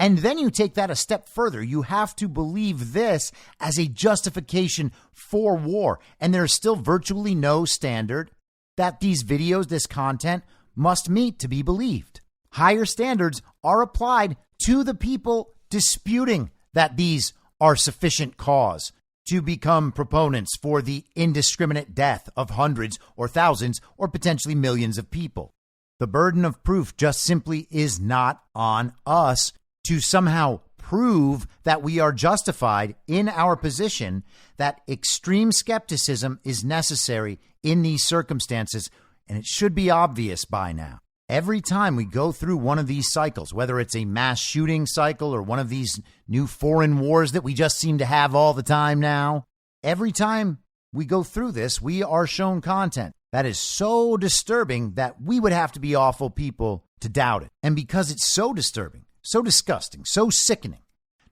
And then you take that a step further. You have to believe this as a justification for war. And there's still virtually no standard that these videos, this content, must meet to be believed. Higher standards are applied to the people disputing that these are sufficient cause to become proponents for the indiscriminate death of hundreds or thousands or potentially millions of people. The burden of proof just simply is not on us to somehow prove that we are justified in our position, that extreme skepticism is necessary in these circumstances, and it should be obvious by now. Every time we go through one of these cycles, whether it's a mass shooting cycle or one of these new foreign wars that we just seem to have all the time now, every time we go through this, we are shown content that is so disturbing that we would have to be awful people to doubt it. And because it's so disturbing, so disgusting, so sickening,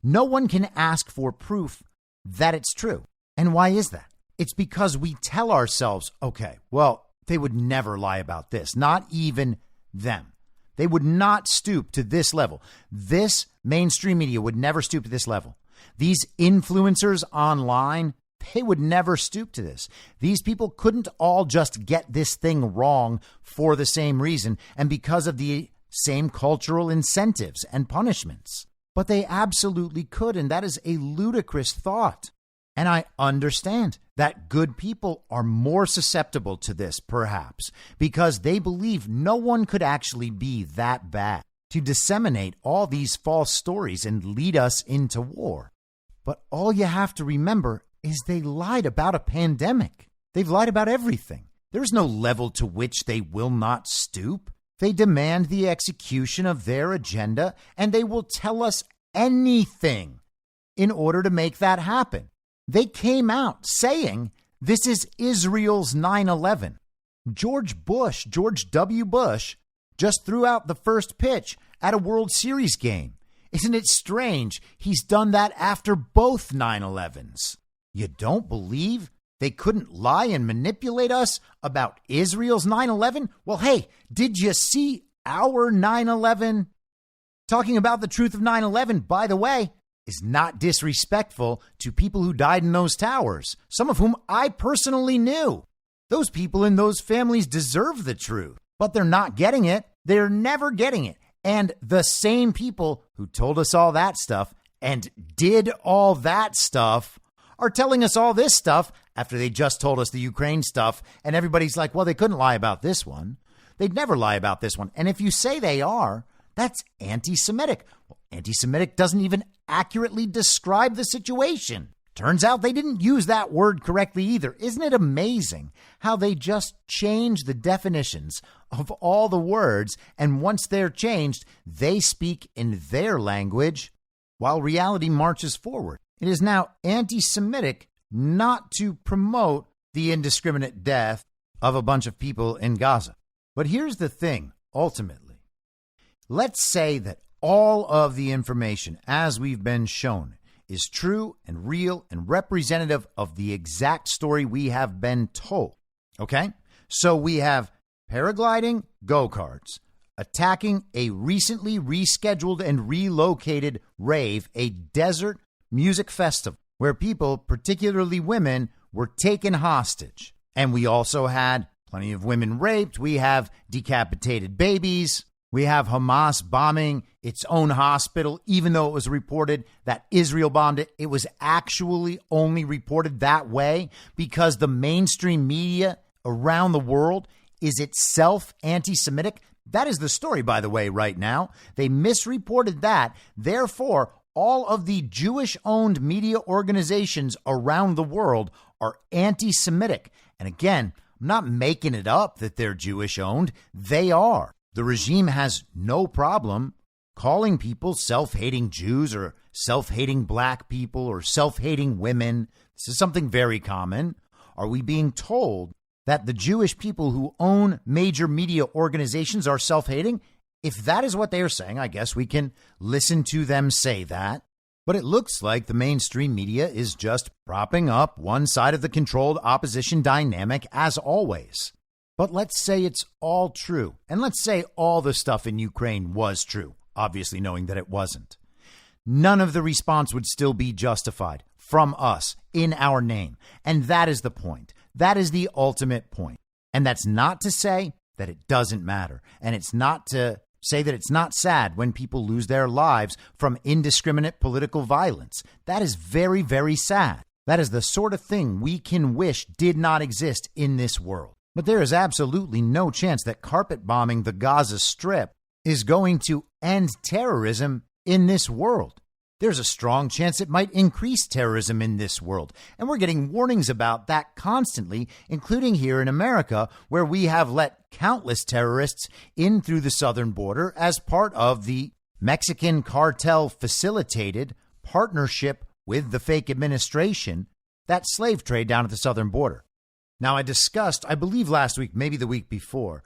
no one can ask for proof that it's true. And why is that? It's because we tell ourselves, okay, well, they would never lie about this, not even them. They would not stoop to this level. This mainstream media would never stoop to this level. These influencers online, they would never stoop to this. These people couldn't all just get this thing wrong for the same reason and because of the same cultural incentives and punishments. But they absolutely could, and that is a ludicrous thought. And I understand that good people are more susceptible to this, perhaps, because they believe no one could actually be that bad to disseminate all these false stories and lead us into war. But all you have to remember is they lied about a pandemic. They've lied about everything. There's no level to which they will not stoop. They demand the execution of their agenda, and they will tell us anything in order to make that happen. They came out saying this is Israel's 9/11. George W. Bush, just threw out the first pitch at a World Series game. Isn't it strange he's done that after both 9/11s? You don't believe they couldn't lie and manipulate us about Israel's 9/11? Well, hey, did you see our 9/11? Talking about the truth of 9/11, by the way, is not disrespectful to people who died in those towers, some of whom I personally knew. Those people and those families deserve the truth, but they're not getting it. They're never getting it. And the same people who told us all that stuff and did all that stuff are telling us all this stuff after they just told us the Ukraine stuff. And everybody's like, well, they couldn't lie about this one. They'd never lie about this one. And if you say they are, that's anti-Semitic. Well, anti-Semitic doesn't even accurately describe the situation. Turns out they didn't use that word correctly either. Isn't it amazing how they just change the definitions of all the words, and once they're changed, they speak in their language while reality marches forward? It is now anti-Semitic not to promote the indiscriminate death of a bunch of people in Gaza. But here's the thing, ultimately. Let's say that all of the information, as we've been shown, is true and real and representative of the exact story we have been told. Okay? So we have paragliding go-karts attacking a recently rescheduled and relocated rave, a desert music festival where people, particularly women, were taken hostage. And we also had plenty of women raped. We have decapitated babies. We have Hamas bombing its own hospital, even though it was reported that Israel bombed it. It was actually only reported that way because the mainstream media around the world is itself anti-Semitic. That is the story, by the way, right now. They misreported that. Therefore, all of the Jewish-owned media organizations around the world are anti-Semitic. And again, I'm not making it up that they're Jewish-owned. They are. The regime has no problem calling people self-hating Jews or self-hating black people or self-hating women. This is something very common. Are we being told that the Jewish people who own major media organizations are self-hating? If that is what they are saying, I guess we can listen to them say that. But it looks like the mainstream media is just propping up one side of the controlled opposition dynamic as always. But let's say it's all true. And let's say all the stuff in Ukraine was true, obviously knowing that it wasn't. None of the response would still be justified from us in our name. And that is the point. That is the ultimate point. And that's not to say that it doesn't matter. And it's not to say that it's not sad when people lose their lives from indiscriminate political violence. That is very, very sad. That is the sort of thing we can wish did not exist in this world. But there is absolutely no chance that carpet bombing the Gaza Strip is going to end terrorism in this world. There's a strong chance it might increase terrorism in this world. And we're getting warnings about that constantly, including here in America, where we have let countless terrorists in through the southern border as part of the Mexican cartel facilitated partnership with the fake administration that slave trade down at the southern border. Now, I discussed, I believe last week, maybe the week before,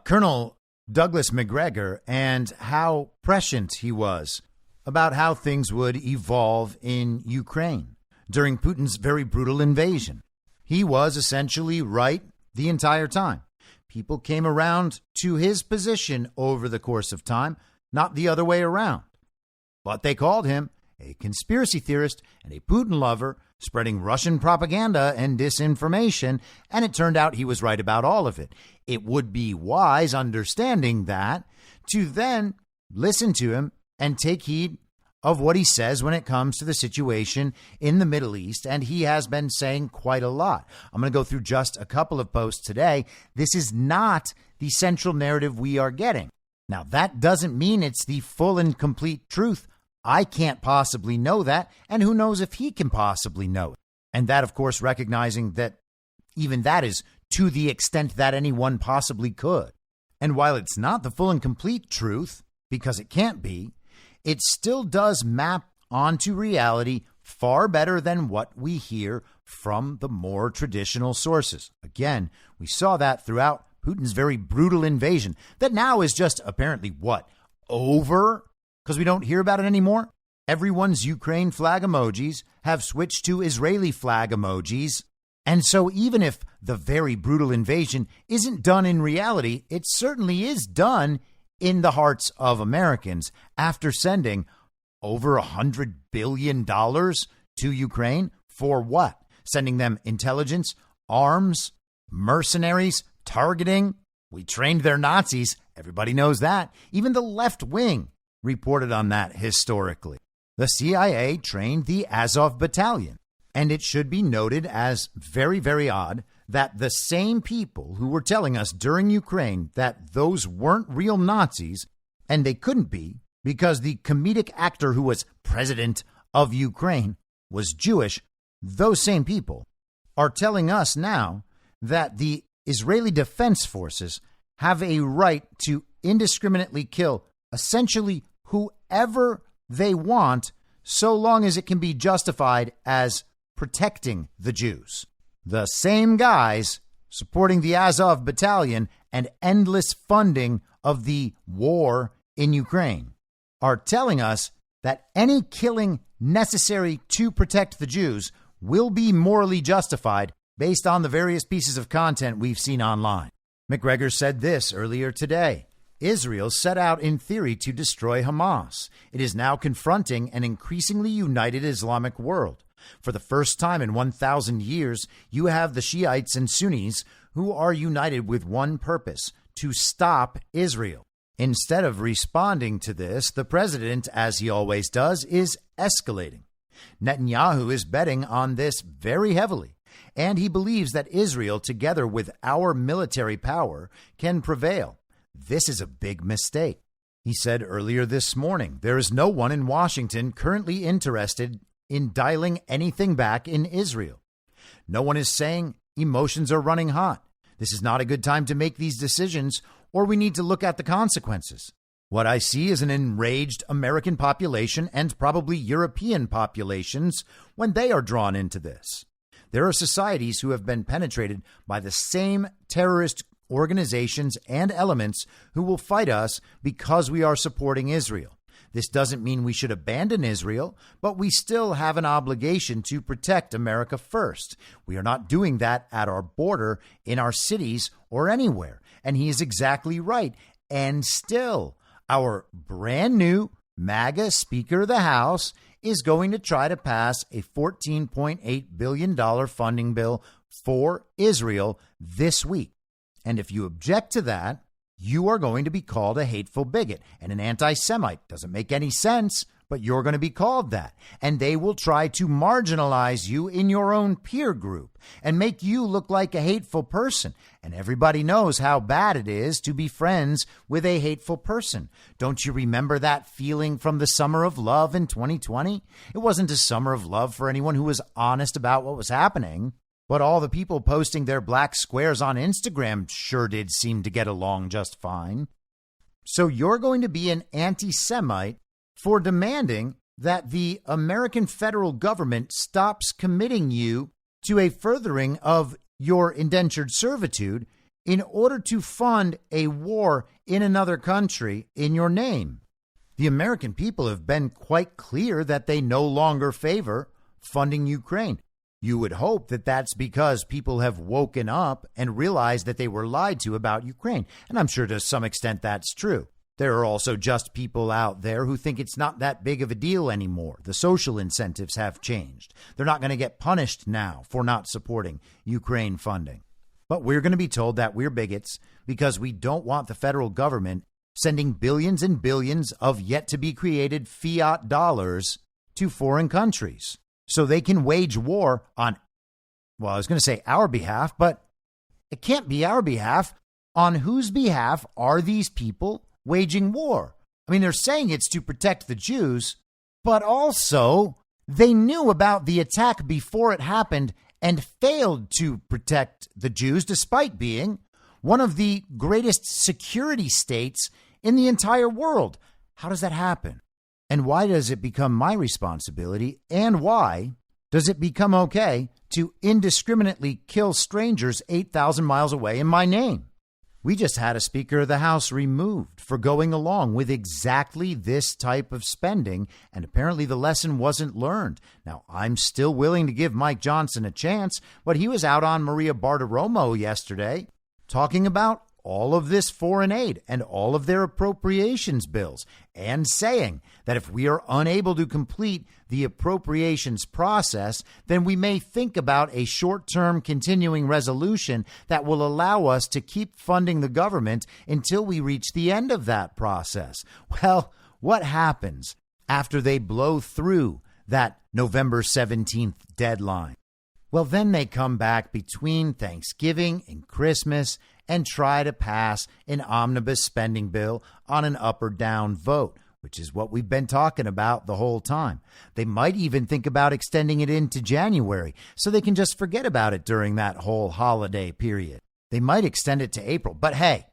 Colonel Douglas Macgregor and how prescient he was about how things would evolve in Ukraine during Putin's very brutal invasion. He was essentially right the entire time. People came around to his position over the course of time, not the other way around. But they called him a conspiracy theorist and a Putin lover, spreading Russian propaganda and disinformation, and it turned out he was right about all of it. It would be wise, understanding that, to then listen to him and take heed of what he says when it comes to the situation in the Middle East, and he has been saying quite a lot. I'm going to go through just a couple of posts today. This is not the central narrative we are getting. Now, that doesn't mean it's the full and complete truth. I can't possibly know that, and who knows if he can possibly know it. And that, of course, recognizing that even that is to the extent that anyone possibly could. And while it's not the full and complete truth, because it can't be, it still does map onto reality far better than what we hear from the more traditional sources. Again, we saw that throughout Putin's very brutal invasion that now is just apparently what? Over? Because we don't hear about it anymore? Everyone's Ukraine flag emojis have switched to Israeli flag emojis. And so even if the very brutal invasion isn't done in reality, it certainly is done in the hearts of Americans after sending over $100 billion to Ukraine for what? Sending them intelligence, arms, mercenaries, targeting. We trained their Nazis. Everybody knows that. Even the left wing reported on that historically. The CIA trained the Azov Battalion. And it should be noted as very, very odd that the same people who were telling us during Ukraine that those weren't real Nazis, and they couldn't be because the comedic actor who was president of Ukraine was Jewish, those same people are telling us now that the Israeli Defense Forces have a right to indiscriminately kill essentially whoever they want, so long as it can be justified as protecting the Jews. The same guys supporting the Azov Battalion and endless funding of the war in Ukraine are telling us that any killing necessary to protect the Jews will be morally justified based on the various pieces of content we've seen online. Macgregor said this earlier today. Israel set out in theory to destroy Hamas. It is now confronting an increasingly united Islamic world. For the first time in 1,000 years, you have the Shiites and Sunnis who are united with one purpose, to stop Israel. Instead of responding to this, the president, as he always does, is escalating. Netanyahu is betting on this very heavily, and he believes that Israel, together with our military power, can prevail. This is a big mistake. He said earlier this morning, there is no one in Washington currently interested in dialing anything back in Israel. No one is saying emotions are running hot. This is not a good time to make these decisions, or we need to look at the consequences. What I see is an enraged American population and probably European populations when they are drawn into this. There are societies who have been penetrated by the same terrorist organizations and elements who will fight us because we are supporting Israel. This doesn't mean we should abandon Israel, but we still have an obligation to protect America first. We are not doing that at our border, in our cities, or anywhere. And he is exactly right. And still, our brand new MAGA Speaker of the House is going to try to pass a $14.8 billion funding bill for Israel this week. And if you object to that, you are going to be called a hateful bigot and an anti-Semite. Doesn't make any sense, but you're going to be called that. And they will try to marginalize you in your own peer group and make you look like a hateful person. And everybody knows how bad it is to be friends with a hateful person. Don't you remember that feeling from the summer of love in 2020? It wasn't a summer of love for anyone who was honest about what was happening. But all the people posting their black squares on Instagram sure did seem to get along just fine. So you're going to be an anti-Semite for demanding that the American federal government stops committing you to a furthering of your indentured servitude in order to fund a war in another country in your name. The American people have been quite clear that they no longer favor funding Ukraine. You would hope that that's because people have woken up and realized that they were lied to about Ukraine. And I'm sure to some extent that's true. There are also just people out there who think it's not that big of a deal anymore. The social incentives have changed. They're not going to get punished now for not supporting Ukraine funding. But we're going to be told that we're bigots because we don't want the federal government sending billions and billions of yet-to-be-created fiat dollars to foreign countries so they can wage war on, well, I was going to say our behalf, but it can't be our behalf. On whose behalf are these people waging war? I mean, they're saying it's to protect the Jews, but also they knew about the attack before it happened and failed to protect the Jews, despite being one of the greatest security states in the entire world. How does that happen? And why does it become my responsibility? And why does it become okay to indiscriminately kill strangers 8,000 miles away in my name? We just had a Speaker of the House removed for going along with exactly this type of spending, and apparently the lesson wasn't learned. Now, I'm still willing to give Mike Johnson a chance, but he was out on Maria Bartiromo yesterday talking about all of this foreign aid and all of their appropriations bills, and saying that if we are unable to complete the appropriations process, then we may think about a short-term continuing resolution that will allow us to keep funding the government until we reach the end of that process. Well, what happens after they blow through that November 17th deadline? Well, then they come back between Thanksgiving and Christmas and try to pass an omnibus spending bill on an up or down vote, which is what we've been talking about the whole time. They might even think about extending it into January so they can just forget about it during that whole holiday period. They might extend it to April. But hey,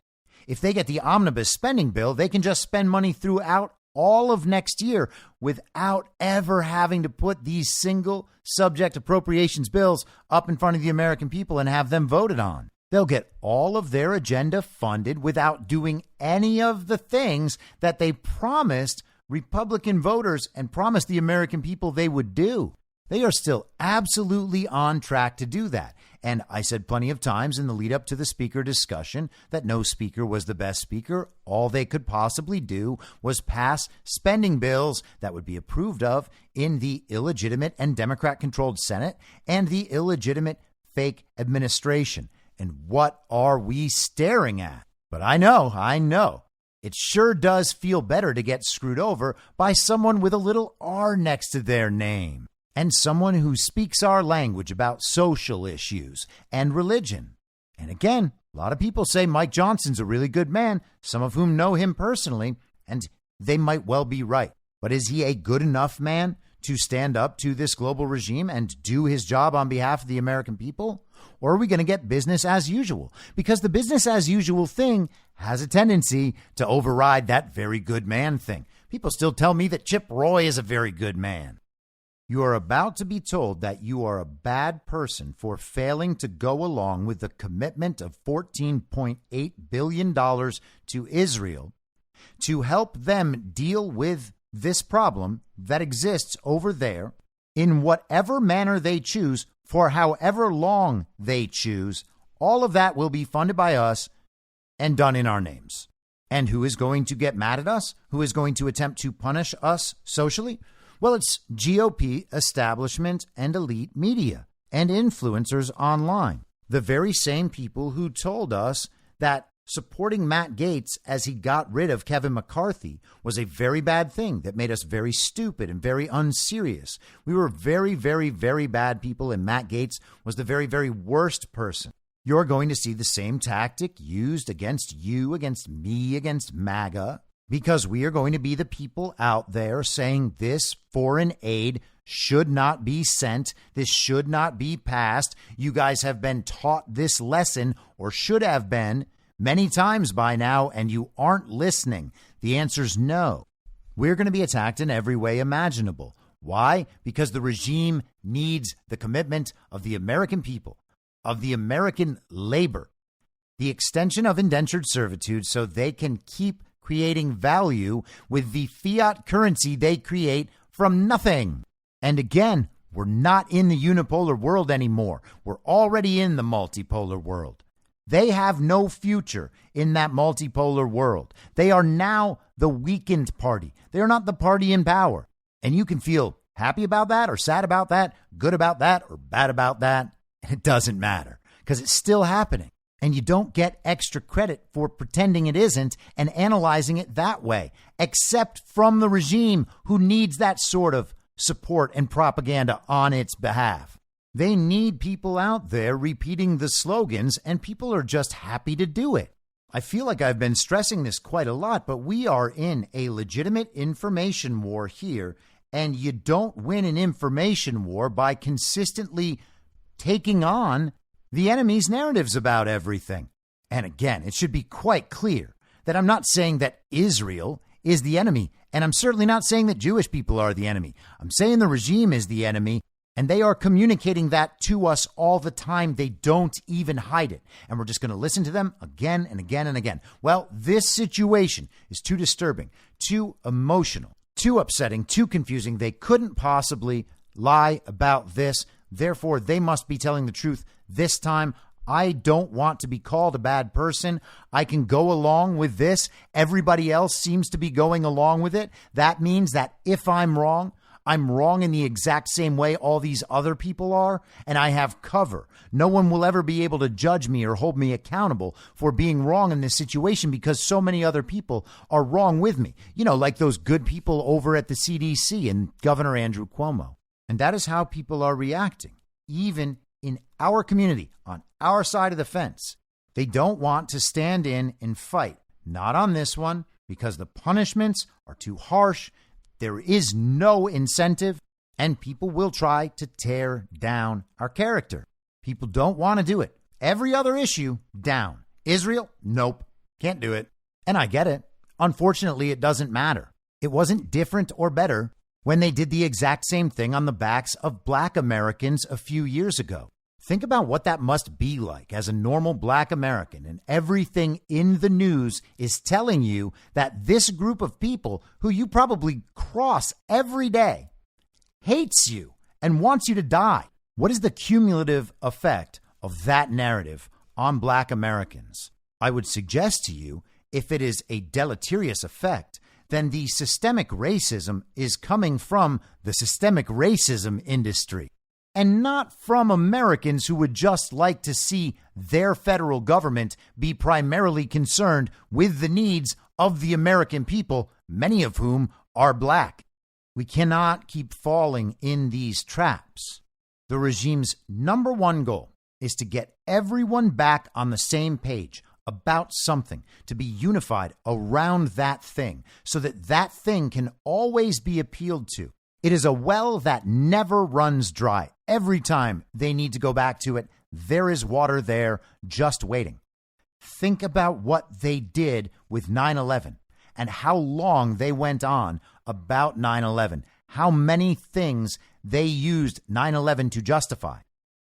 if they get the omnibus spending bill, they can just spend money throughout all of next year without ever having to put these single subject appropriations bills up in front of the American people and have them voted on. They'll get all of their agenda funded without doing any of the things that they promised Republican voters and promised the American people they would do. They are still absolutely on track to do that. And I said plenty of times in the lead up to the speaker discussion that no speaker was the best speaker. All they could possibly do was pass spending bills that would be approved of in the illegitimate and Democrat-controlled Senate and the illegitimate fake administration. And what are we staring at? But I know. It sure does feel better to get screwed over by someone with a little R next to their name and someone who speaks our language about social issues and religion. And again, a lot of people say Mike Johnson's a really good man, some of whom know him personally, and they might well be right. But is he a good enough man to stand up to this global regime and do his job on behalf of the American people? Or are we going to get business as usual? Because the business as usual thing has a tendency to override that very good man thing. People still tell me that Chip Roy is a very good man. You are about to be told that you are a bad person for failing to go along with the commitment of $14.8 billion to Israel to help them deal with this problem that exists over there in whatever manner they choose for however long they choose. All of that will be funded by us and done in our names. And who is going to get mad at us? Who is going to attempt to punish us socially? Well, it's GOP establishment and elite media and influencers online. The very same people who told us that supporting Matt Gaetz as he got rid of Kevin McCarthy was a very bad thing that made us very stupid and very unserious. We were very, very, very bad people, and Matt Gaetz was the very, very worst person. You're going to see the same tactic used against you, against me, against MAGA, because we are going to be the people out there saying this foreign aid should not be sent. This should not be passed. You guys have been taught this lesson, or should have been, many times by now, and you aren't listening. The answer's no. We're going to be attacked in every way imaginable. Why? Because the regime needs the commitment of the American people, of the American labor, the extension of indentured servitude so they can keep creating value with the fiat currency they create from nothing. And again, we're not in the unipolar world anymore. We're already in the multipolar world. They have no future in that multipolar world. They are now the weakened party. They are not the party in power. And you can feel happy about that or sad about that, good about that or bad about that. It doesn't matter because it's still happening. And you don't get extra credit for pretending it isn't and analyzing it that way, except from the regime who needs that sort of support and propaganda on its behalf. They need people out there repeating the slogans, and people are just happy to do it. I feel like I've been stressing this quite a lot, but we are in a legitimate information war here, and you don't win an information war by consistently taking on the enemy's narratives about everything. And again, it should be quite clear that I'm not saying that Israel is the enemy, and I'm certainly not saying that Jewish people are the enemy. I'm saying the regime is the enemy, and they are communicating that to us all the time. They don't even hide it. And we're just going to listen to them again and again and again. Well, this situation is too disturbing, too emotional, too upsetting, too confusing. They couldn't possibly lie about this. Therefore, they must be telling the truth this time. I don't want to be called a bad person. I can go along with this. Everybody else seems to be going along with it. That means that if I'm wrong in the exact same way all these other people are, and I have cover. No one will ever be able to judge me or hold me accountable for being wrong in this situation because so many other people are wrong with me. You know, like those good people over at the CDC and Governor Andrew Cuomo. And that is how people are reacting, even in our community, on our side of the fence. They don't want to stand in and fight. Not on this one, because the punishments are too harsh. There is no incentive, and people will try to tear down our character. People don't want to do it. Every other issue, down. Israel, nope, can't do it. And I get it. Unfortunately, it doesn't matter. It wasn't different or better when they did the exact same thing on the backs of Black Americans a few years ago. Think about what that must be like as a normal Black American, and everything in the news is telling you that this group of people who you probably cross every day hates you and wants you to die. What is the cumulative effect of that narrative on Black Americans? I would suggest to you, if it is a deleterious effect, then the systemic racism is coming from the systemic racism industry, and not from Americans who would just like to see their federal government be primarily concerned with the needs of the American people, many of whom are Black. We cannot keep falling in these traps. The regime's number one goal is to get everyone back on the same page about something, to be unified around that thing so that that thing can always be appealed to. It is a well that never runs dry. Every time they need to go back to it, there is water there just waiting. Think about what they did with 9/11 and how long they went on about 9/11, how many things they used 9/11 to justify,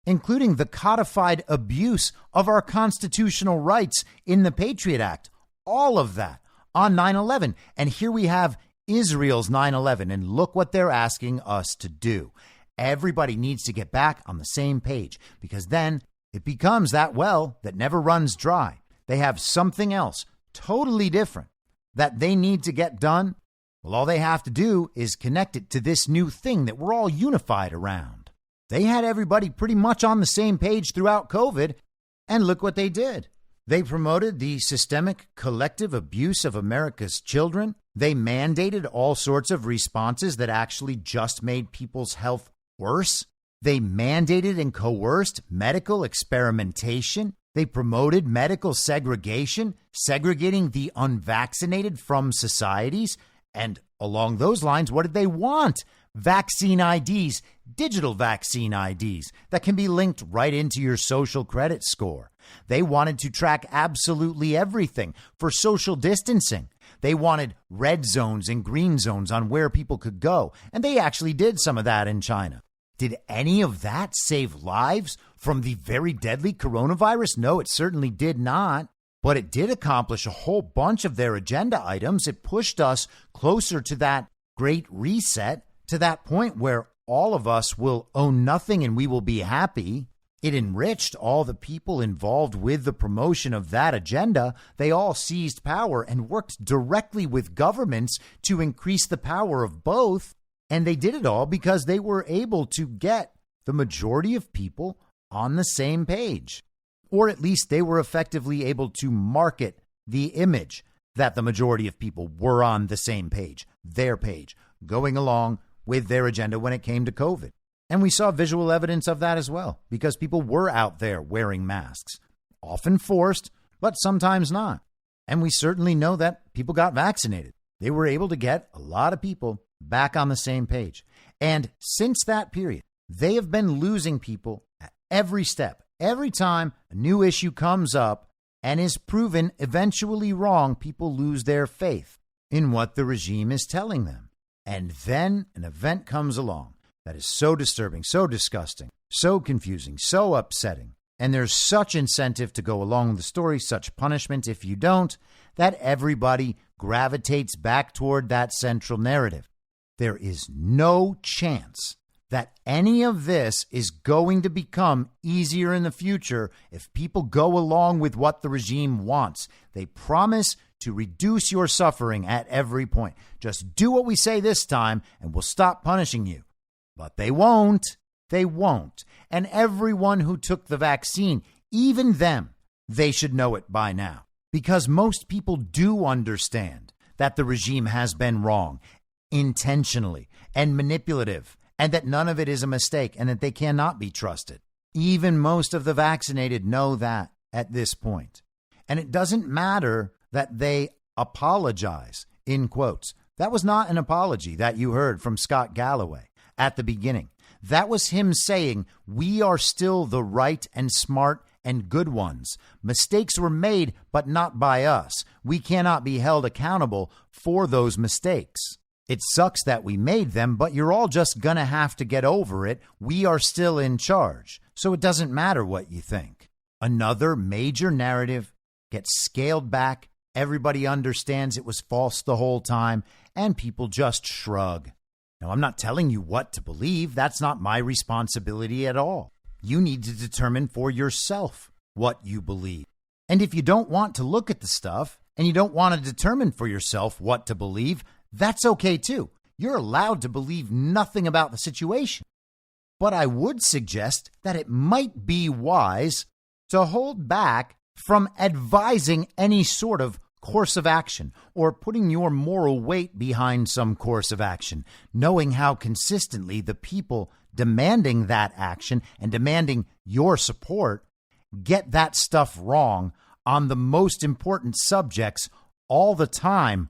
including the codified abuse of our constitutional rights in the Patriot Act, all of that on 9/11. And here we have Israel's 9/11, and look what they're asking us to do. Everybody needs to get back on the same page, because then it becomes that well that never runs dry. They have something else totally different that they need to get done. Well, all they have to do is connect it to this new thing that we're all unified around. They had everybody pretty much on the same page throughout COVID, and look what they did. They promoted the systemic collective abuse of America's children. They mandated all sorts of responses that actually just made people's health worse. They mandated and coerced medical experimentation. They promoted medical segregation, segregating the unvaccinated from societies. And along those lines, what did they want? Vaccine IDs, digital vaccine IDs that can be linked right into your social credit score. They wanted to track absolutely everything for social distancing. They wanted red zones and green zones on where people could go. And they actually did some of that in China. Did any of that save lives from the very deadly coronavirus? No, it certainly did not. But it did accomplish a whole bunch of their agenda items. It pushed us closer to that great reset, to that point where all of us will own nothing and we will be happy. It enriched all the people involved with the promotion of that agenda. They all seized power and worked directly with governments to increase the power of both. And they did it all because they were able to get the majority of people on the same page. Or at least they were effectively able to market the image that the majority of people were on the same page, their page, going along with their agenda when it came to COVID. And we saw visual evidence of that as well, because people were out there wearing masks, often forced, but sometimes not. And we certainly know that people got vaccinated. They were able to get a lot of people back on the same page. And since that period, they have been losing people at every step. Every time a new issue comes up and is proven eventually wrong, people lose their faith in what the regime is telling them. And then an event comes along that is so disturbing, so disgusting, so confusing, so upsetting. And there's such incentive to go along with the story, such punishment if you don't, that everybody gravitates back toward that central narrative. There is no chance that any of this is going to become easier in the future if people go along with what the regime wants. They promise to reduce your suffering at every point. Just do what we say this time and we'll stop punishing you. But they won't. They won't. And everyone who took the vaccine, even them, they should know it by now. Because most people do understand that the regime has been wrong, intentionally and manipulative, and that none of it is a mistake and that they cannot be trusted. Even most of the vaccinated know that at this point. And it doesn't matter that they apologize, in quotes. That was not an apology that you heard from Scott Galloway at the beginning. That was him saying, we are still the right and smart and good ones. Mistakes were made, but not by us. We cannot be held accountable for those mistakes. It sucks that we made them, but you're all just going to have to get over it. We are still in charge, so it doesn't matter what you think. Another major narrative gets scaled back. Everybody understands it was false the whole time, and people just shrug. Now, I'm not telling you what to believe. That's not my responsibility at all. You need to determine for yourself what you believe. And if you don't want to look at the stuff and you don't want to determine for yourself what to believe, that's okay too. You're allowed to believe nothing about the situation. But I would suggest that it might be wise to hold back from advising any sort of course of action or putting your moral weight behind some course of action, knowing how consistently the people demanding that action and demanding your support get that stuff wrong on the most important subjects all the time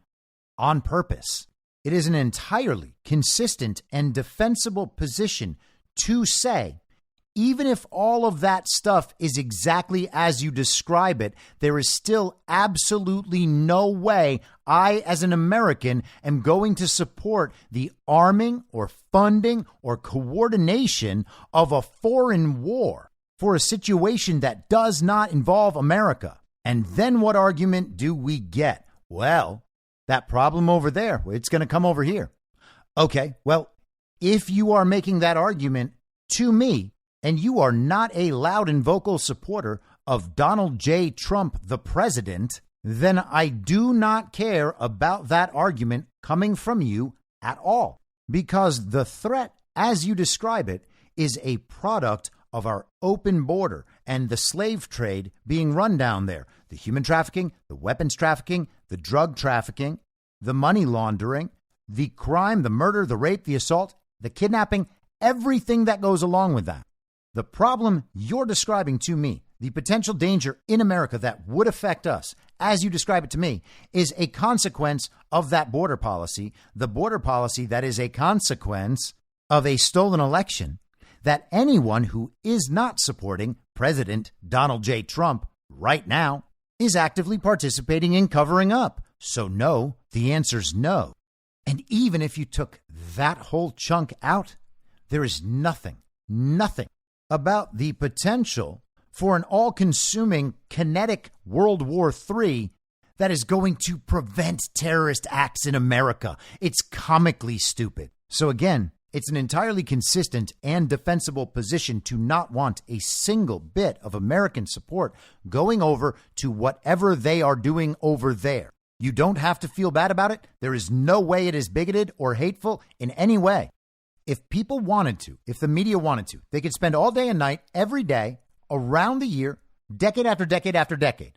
on purpose. It is an entirely consistent and defensible position to say, even if all of that stuff is exactly as you describe it, there is still absolutely no way I, as an American, am going to support the arming or funding or coordination of a foreign war for a situation that does not involve America. And then what argument do we get? Well, that problem over there, it's going to come over here. Okay, well, if you are making that argument to me, and you are not a loud and vocal supporter of Donald J. Trump, the president, then I do not care about that argument coming from you at all. Because the threat, as you describe it, is a product of our open border and the slave trade being run down there. The human trafficking, the weapons trafficking, the drug trafficking, the money laundering, the crime, the murder, the rape, the assault, the kidnapping, everything that goes along with that. The problem you're describing to me, the potential danger in America that would affect us, as you describe it to me, is a consequence of that border policy, the border policy that is a consequence of a stolen election that anyone who is not supporting President Donald J. Trump right now is actively participating in covering up. So no, the answer's no. And even if you took that whole chunk out, there is nothing about the potential for an all-consuming kinetic World War III that is going to prevent terrorist acts in America. It's comically stupid. So again, it's an entirely consistent and defensible position to not want a single bit of American support going over to whatever they are doing over there. You don't have to feel bad about it. There is no way it is bigoted or hateful in any way. If people wanted to, if the media wanted to, they could spend all day and night, every day, around the year, decade after decade after decade,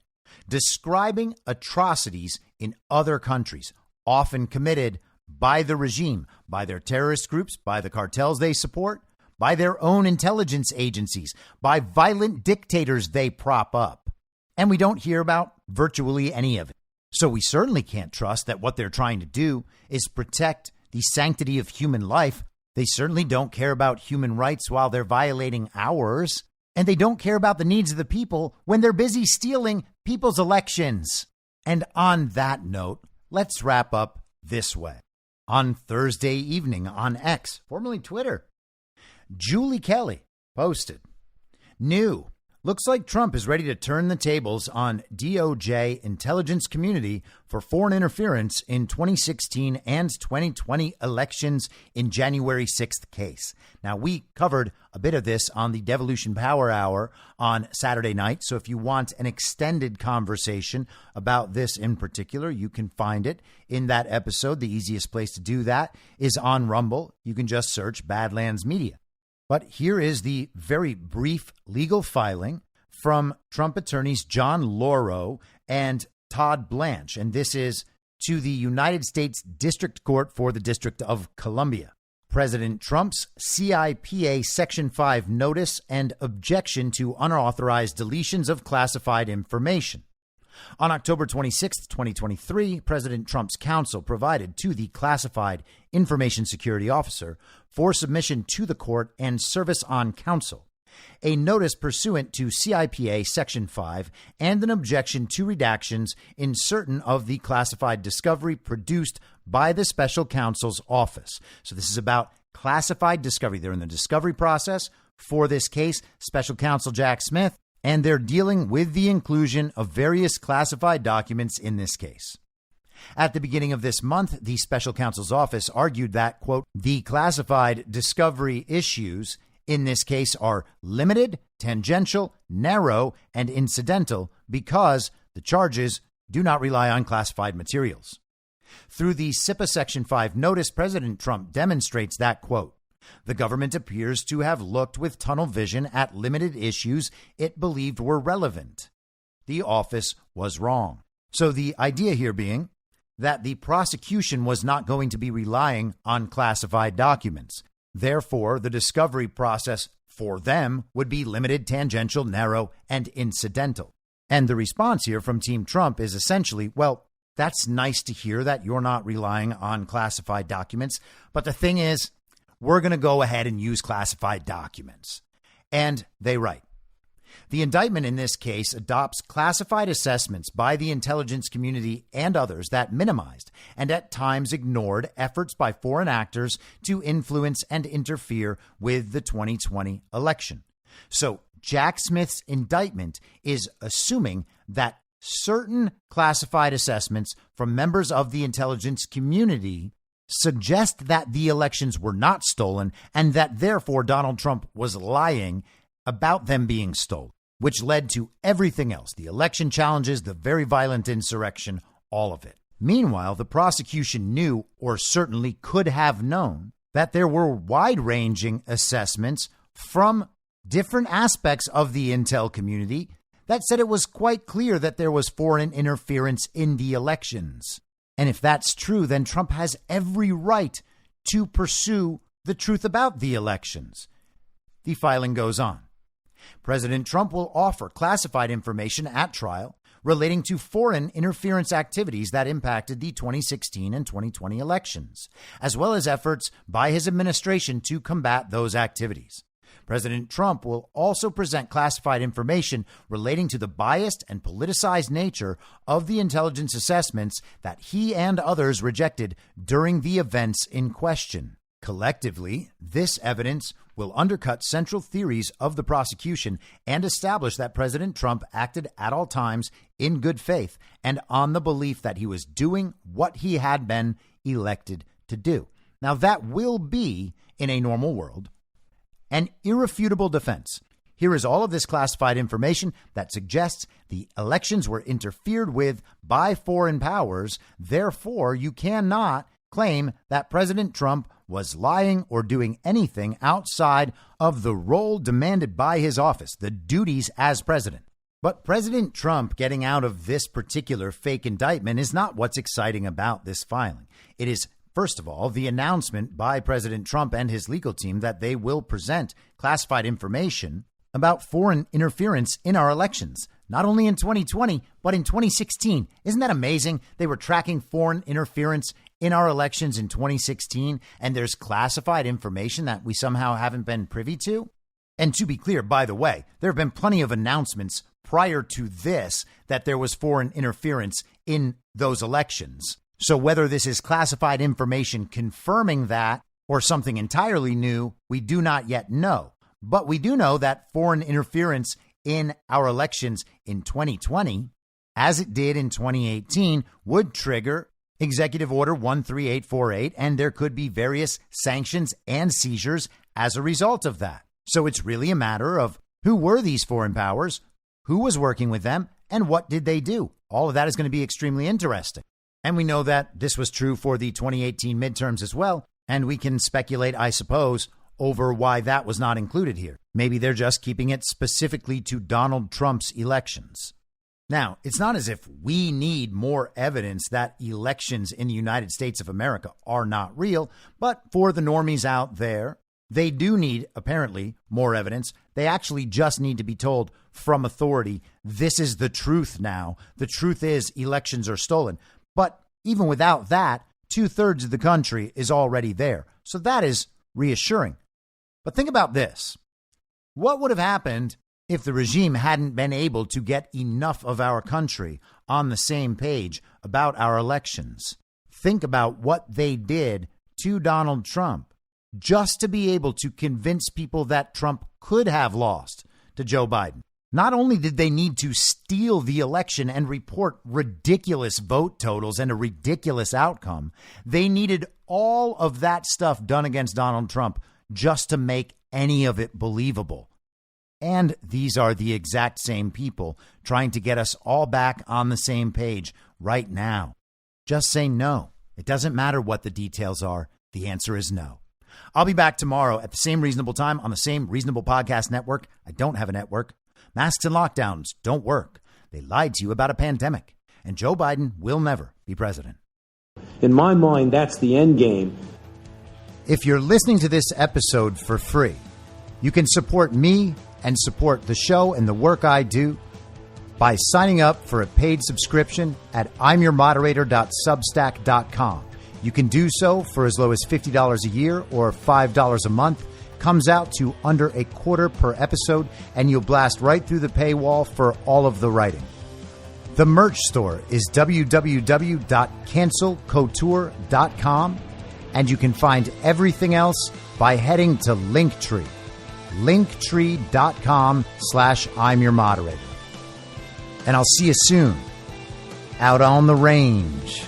describing atrocities in other countries, often committed by the regime, by their terrorist groups, by the cartels they support, by their own intelligence agencies, by violent dictators they prop up. And we don't hear about virtually any of it. So we certainly can't trust that what they're trying to do is protect the sanctity of human life. They certainly don't care about human rights while they're violating ours. And they don't care about the needs of the people when they're busy stealing people's elections. And on that note, let's wrap up this way. On Thursday evening on X, formerly Twitter, Julie Kelly posted, "New. Looks like Trump is ready to turn the tables on DOJ intelligence community for foreign interference in 2016 and 2020 elections in January 6th case." Now, we covered a bit of this on the Devolution Power Hour on Saturday night. So if you want an extended conversation about this in particular, you can find it in that episode. The easiest place to do that is on Rumble. You can just search Badlands Media. But here is the very brief legal filing from Trump attorneys John Lauro and Todd Blanche. And this is to the United States District Court for the District of Columbia. President Trump's CIPA Section 5 notice and objection to unauthorized deletions of classified information. On October 26, 2023, President Trump's counsel provided to the classified information security officer for submission to the court and service on counsel a notice pursuant to CIPA Section 5 and an objection to redactions in certain of the classified discovery produced by the special counsel's office. So this is about classified discovery. They're in the discovery process for this case, special counsel Jack Smith, and they're dealing with the inclusion of various classified documents in this case. At the beginning of this month, the special counsel's office argued that, quote, the classified discovery issues in this case are limited, tangential, narrow, and incidental because the charges do not rely on classified materials. Through the CIPA Section 5 notice, President Trump demonstrates that, quote, the government appears to have looked with tunnel vision at limited issues it believed were relevant. The office was wrong. So the idea here being that the prosecution was not going to be relying on classified documents. Therefore, the discovery process for them would be limited, tangential, narrow, and incidental. And the response here from Team Trump is essentially, well, that's nice to hear that you're not relying on classified documents. But the thing is, we're going to go ahead and use classified documents. And they write. The indictment in this case adopts classified assessments by the intelligence community and others that minimized and at times ignored efforts by foreign actors to influence and interfere with the 2020 election. So Jack Smith's indictment is assuming that certain classified assessments from members of the intelligence community suggest that the elections were not stolen and that therefore Donald Trump was lying about them being stolen, which led to everything else, the election challenges, the very violent insurrection, all of it. Meanwhile, the prosecution knew, or certainly could have known, that there were wide-ranging assessments from different aspects of the intel community that said it was quite clear that there was foreign interference in the elections. And if that's true, then Trump has every right to pursue the truth about the elections. The filing goes on. President Trump will offer classified information at trial relating to foreign interference activities that impacted the 2016 and 2020 elections, as well as efforts by his administration to combat those activities. President Trump will also present classified information relating to the biased and politicized nature of the intelligence assessments that he and others rejected during the events in question. Collectively, this evidence will undercut central theories of the prosecution and establish that President Trump acted at all times in good faith and on the belief that he was doing what he had been elected to do. Now, that will be, in a normal world, an irrefutable defense. Here is all of this classified information that suggests the elections were interfered with by foreign powers. Therefore, you cannot claim that President Trump was lying or doing anything outside of the role demanded by his office, the duties as president. But President Trump getting out of this particular fake indictment is not what's exciting about this filing. It is, first of all, the announcement by President Trump and his legal team that they will present classified information about foreign interference in our elections, not only in 2020, but in 2016. Isn't that amazing? They were tracking foreign interference in our elections in 2016, and there's classified information that we somehow haven't been privy to. And to be clear, by the way, there have been plenty of announcements prior to this that there was foreign interference in those elections. So whether this is classified information confirming that or something entirely new, we do not yet know. But we do know that foreign interference in our elections in 2020, as it did in 2018, would trigger Executive Order 13848, and there could be various sanctions and seizures as a result of that. So it's really a matter of who were these foreign powers, who was working with them, and what did they do? All of that is going to be extremely interesting. And we know that this was true for the 2018 midterms as well, and we can speculate, I suppose, over why that was not included here. Maybe they're just keeping it specifically to Donald Trump's elections. Now, it's not as if we need more evidence that elections in the United States of America are not real, but for the normies out there, they do need, apparently, more evidence. They actually just need to be told from authority, this is the truth now. The truth is elections are stolen. But even without that, 2/3 of the country is already there. So that is reassuring. But think about this. What would have happened if the regime hadn't been able to get enough of our country on the same page about our elections? Think about what they did to Donald Trump just to be able to convince people that Trump could have lost to Joe Biden. Not only did they need to steal the election and report ridiculous vote totals and a ridiculous outcome, they needed all of that stuff done against Donald Trump just to make any of it believable. And these are the exact same people trying to get us all back on the same page right now. Just say no. It doesn't matter what the details are. The answer is no. I'll be back tomorrow at the same reasonable time on the same reasonable podcast network. I don't have a network. Masks and lockdowns don't work. They lied to you about a pandemic. And Joe Biden will never be president. In my mind, that's the end game. If you're listening to this episode for free, you can support me and support the show and the work I do by signing up for a paid subscription at imyourmoderator.substack.com. You can do so for as low as $50 a year or $5 a month. Comes out to under $0.25 per episode, and you'll blast right through the paywall for all of the writing. The merch store is www.cancelcouture.com, and you can find everything else by heading to Linktree. Linktree.com/I'mYourModerator. And I'll see you soon out on the range.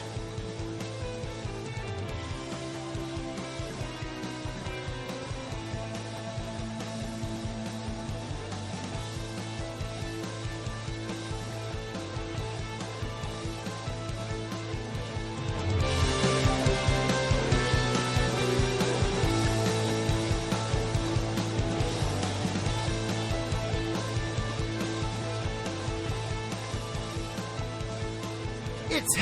It's